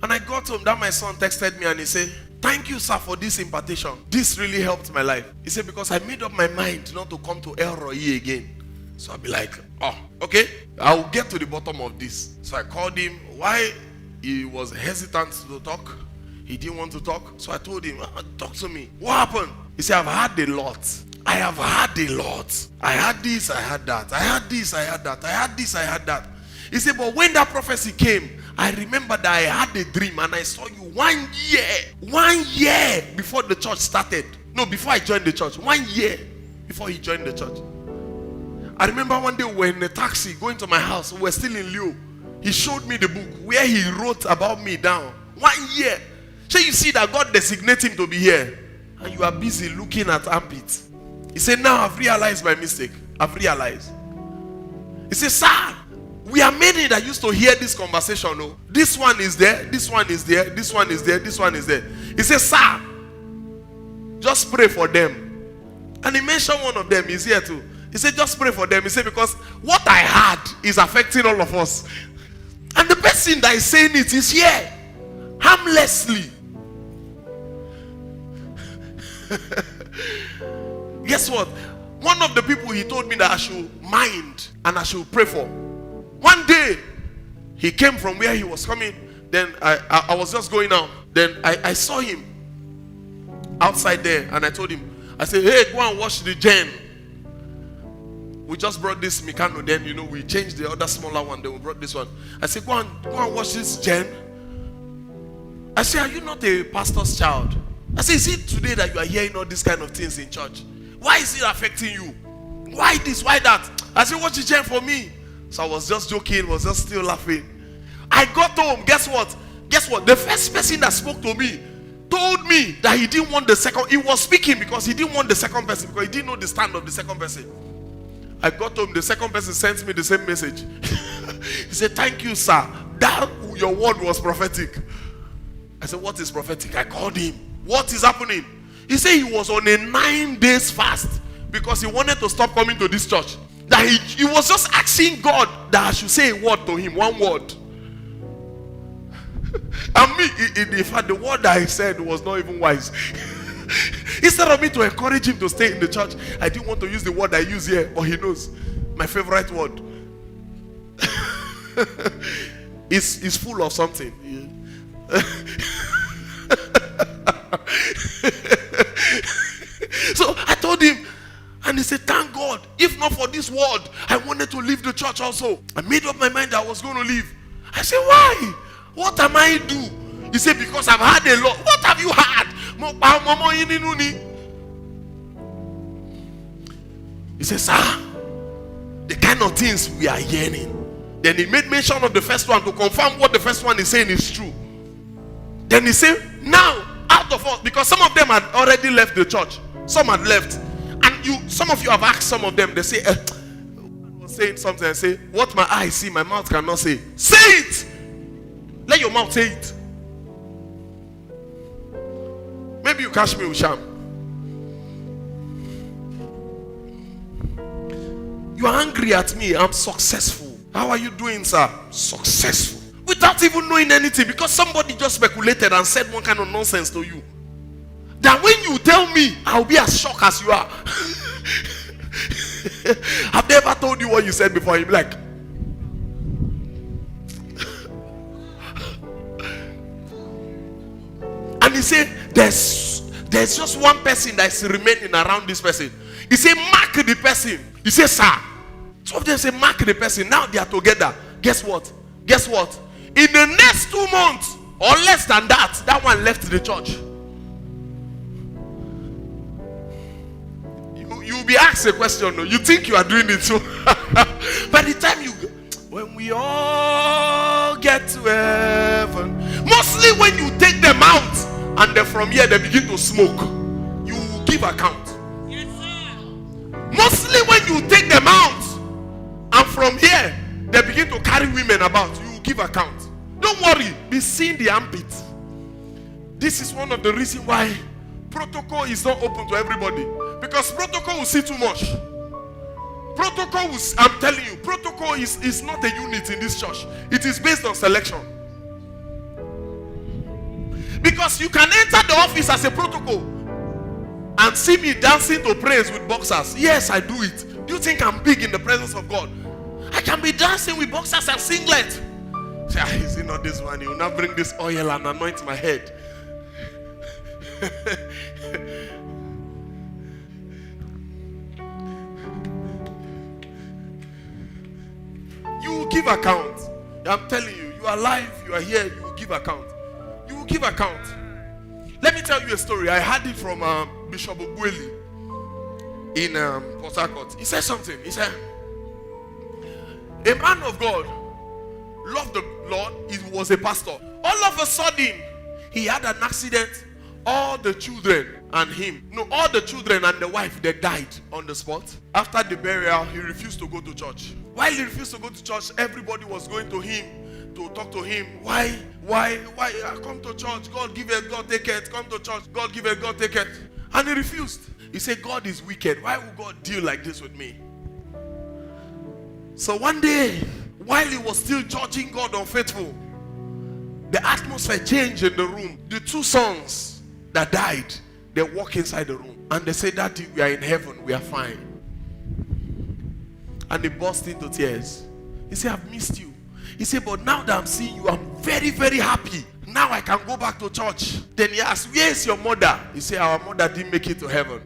Speaker 1: And I got home, that my son texted me and he said, thank you, sir, for this impartation. This really helped my life. He said, because I made up my mind not to come to R.A again. So I'll be like, oh, okay, I'll get to the bottom of this. So I called him. Why he was hesitant to talk? He didn't want to talk. So I told him, talk to me. What happened? He said, I've had a lot. I have had a lot. I had this, I had that. I had this, I had that. I had this, I had that. He said, but when that prophecy came, I remember that I had a dream and I saw you 1 year before the church started. No, before I joined the church. 1 year before he joined the church. I remember one day we were in a taxi going to my house. We were still in Leo. He showed me the book where he wrote about me down. 1 year. So you see that God designated him to be here. And you are busy looking at armpits. He said, now I've realized my mistake. I've realized. He said, sir, we are many that used to hear this conversation. No? This one is there, this one is there, this one is there, this one is there. He said, sir, just pray for them. And he mentioned one of them. He's here too. He said, just pray for them. He said, because what I had is affecting all of us. And the person that is saying it is here, harmlessly. Guess what? One of the people he told me that I should mind and I should pray for. One day, he came from where he was coming. Then I was just going out. Then I saw him outside there, and I told him, I said, hey, go and wash the gen. We just brought this Mikano, then we changed the other smaller one, then we brought this one. I said, go and wash this gen. I said, are you not a pastor's child? I said, is it today that you are hearing all these kind of things in church? Why is it affecting you? Why this? Why that? I said, watch the gen for me. So I was just joking, was just still laughing. I got home, guess what? The first person that spoke to me told me that he didn't want the second. He was speaking because he didn't want the second person, because he didn't know the stand of the second person. I got home, the second person sent me the same message. He said, thank you, sir. That your word was prophetic. I said, what is prophetic? I called him. What is happening? He said he was on a 9 days fast because he wanted to stop coming to this church. That he was just asking God that I should say a word to him, one word. And me, in fact, the word that I said was not even wise. Instead of me to encourage him to stay in the church, I didn't want to use the word I use here, but he knows my favorite word. It's full of something. So I told him, and he said, thank God. If not for this word, I wanted to leave the church also. I made up my mind that I was going to leave. I said, why? What am I do? He said, because I've had a lot. What have you had? He said, sir, the kind of things we are hearing. Then he made mention of the first one to confirm what the first one is saying is true. Then he said, now, out of all, because some of them had already left the church. Some had left. And some of you have asked some of them, they say, was saying something and say, what my eyes see, my mouth cannot say. Say it! Let your mouth say it. Maybe you catch me with sham. You are angry at me. I'm successful. How are you doing, sir? Successful. Without even knowing anything, because somebody just speculated and said one kind of nonsense to you. That when you tell me, I'll be as shocked as you are. I've never told you what you said before. You'll be like, and he said, there's just one person that's remaining around this person. He said, mark the person. He said, sir. Some of them say, mark the person. Now they are together. Guess what? Guess what? In the next 2 months or less than that, that one left the church. You'll be asked a question. No? You think you are doing it so. By the time when we all get to heaven, mostly when you take them out and then from here they begin to smoke, you give account.
Speaker 2: Yes, sir.
Speaker 1: Mostly when you take them out and from here they begin to carry women about, you give account. Don't worry, be seeing the armpit. This is one of the reasons why protocol is not open to everybody, because protocol will see too much. Protocol is, I'm telling you, protocol is not a unit in this church. It is based on selection. Because you can enter the office as a protocol and see me dancing to praise with boxers. Yes, I do it. Do you think I'm big in the presence of God? I can be dancing with boxers and singlet. Is it not this one? You will not bring this oil and anoint my head. You will give account. I'm telling you, you are alive, you are here, you will give account. You will give account. Let me tell you a story. I heard it from Bishop Ogweli in Port Harcourt. He said something. He said, a man of God loved the Lord. He was a pastor. All of a sudden, he had an accident. All the children and him, no, all the children and the wife, they died on the spot. After the burial, he refused to go to church. While he refused to go to church, everybody was going to him to talk to him. Why? Come to church. God give it, God take it. Come to church. God give it, God take it. And he refused. He said, God is wicked. Why would God deal like this with me? So one day, while he was still judging God unfaithful, the atmosphere changed in the room. The two sons that died, they walk inside the room and they say, Daddy, we are in heaven, we are fine. And they burst into tears. He said, I've missed you. He said, but now that I'm seeing you, I'm very, very happy. Now I can go back to church. Then he asked, where is your mother? He said, our mother didn't make it to heaven.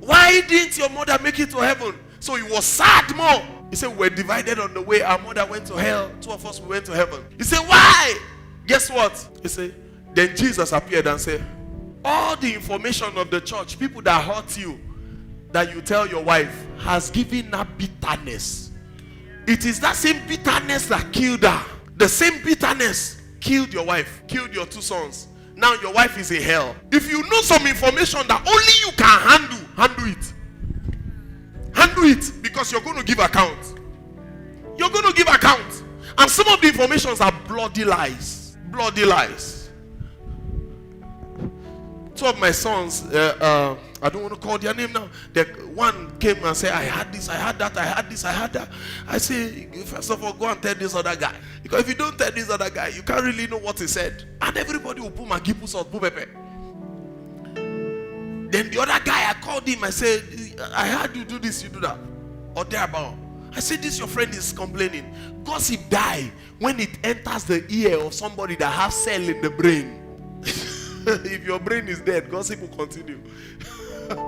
Speaker 1: Why didn't your mother make it to heaven? So he was sad more. He said, we're divided on the way. Our mother went to hell. Two of us, we went to heaven. He said, why? Guess what? He said, then Jesus appeared and said, all the information of the church, people that hurt you, that you tell your wife, has given her bitterness. It is that same bitterness that killed her. The same bitterness killed your wife, killed your two sons. Now your wife is in hell. If you know some information that only you can handle it. Handle it, because you're going to give account. You're going to give account. And some of the informations are bloody lies. Bloody lies. Two of my sons, I don't want to call their name now. One came and said, I had this, I had that, I had this, I had that. I say, first of all, go and tell this other guy. Because if you don't tell this other guy, you can't really know what he said. And everybody will put Maggi, put salt, put pepper. Then the other guy, I called him, I said, I heard you do this, you do that. Or thereabout. I said, this your friend is complaining. Gossip die when it enters the ear of somebody that has cell in the brain. If your brain is dead, gossip will continue. Two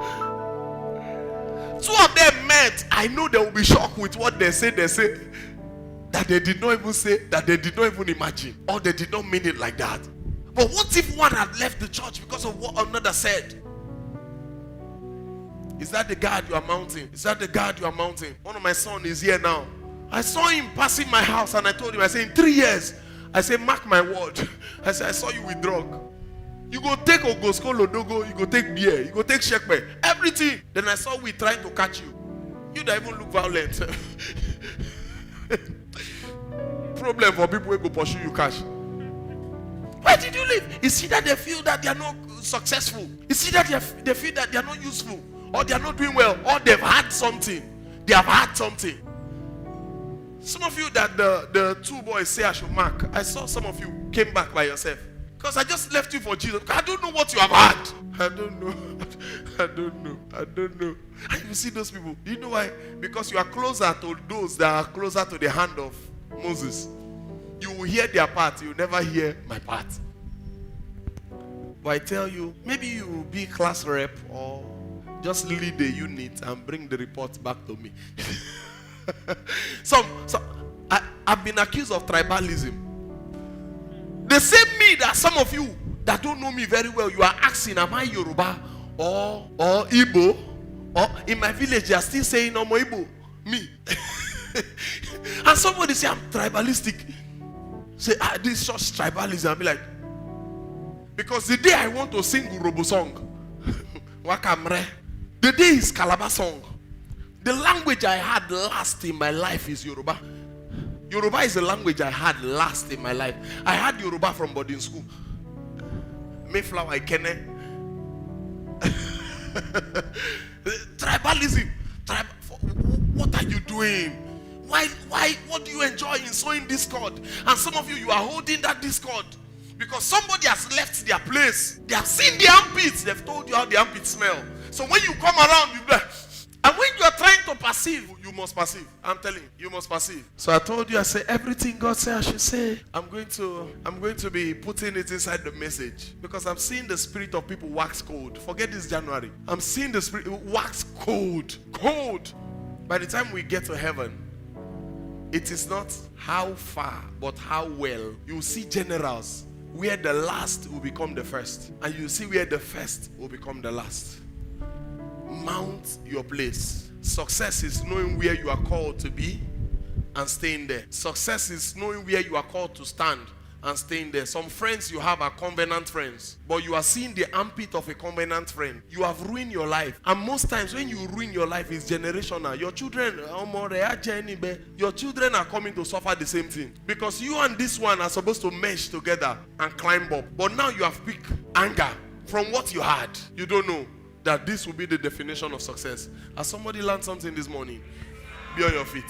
Speaker 1: of them met. I know they will be shocked with what they say. They say that they did not even say, that they did not even imagine, or they did not mean it like that. But what if one had left the church because of what another said? Is that the guard you are mounting? Is that the guard you are mounting? One of my sons is here now. I saw him passing my house and I told him, I said, in 3 years, I said, mark my word. I said, I saw you with drug. You go take Ogosko Lodogo, you go take beer, you go take shekpe, everything. Then I saw we trying to catch you. You don't even look violent. Problem for people who go pursue you cash. Why did you leave? You see that they feel that they are not successful. You see that they feel that they are not useful, or they are not doing well, or they've had something. They have had something. Some of you that the two boys say I should mark, I saw some of you came back by yourself. Because I just left you for Jesus. I don't know what you have had. I don't know. And you see those people. Do you know why? Because you are closer to those that are closer to the hand of Moses. You will hear their part. You will never hear my part. But I tell you, maybe you will be class rep or just lead the unit and bring the report back to me. So I I've been accused of tribalism. The same me that some of you that don't know me very well, you are asking, am I Yoruba or Igbo? Or in my village, they are still saying, no, Igbo. Me. And somebody say, I'm tribalistic. Say, this is just tribalism. I'll be like, because the day I want to sing Urobo song, Wakamre, the day is Calabar song. The language I had last in my life is Yoruba. Yoruba is the language I had last in my life. I had Yoruba from boarding school. Mayflower, Ikene. Tribalism. What are you doing? Why? What do you enjoy in sowing discord? And some of you are holding that discord because somebody has left their place. They have seen the armpits. They've told you how the armpits smell. So when you come around, you like, and when you are trying to perceive, you must perceive. I'm telling you, you must perceive. So I told you, I say everything God said I should say. I'm going to be putting it inside the message because I'm seeing the spirit of people wax cold. Forget this January. I'm seeing the spirit wax cold. Cold. By the time we get to heaven, it is not how far, but how well. You will see generals where the last will become the first, and you see where the first will become the last. Mount your place. Success is knowing where you are called to be and staying there. Success is knowing where you are called to stand and staying there. Some friends you have are covenant friends, but you are seeing the armpit of a covenant friend. You have ruined your life. And most times when you ruin your life, it's generational. Your children are coming to suffer the same thing because you and this one are supposed to mesh together and climb up. But now you have picked anger from what you had. You don't know that this will be the definition of success. Has somebody learned something this morning? Be on your feet.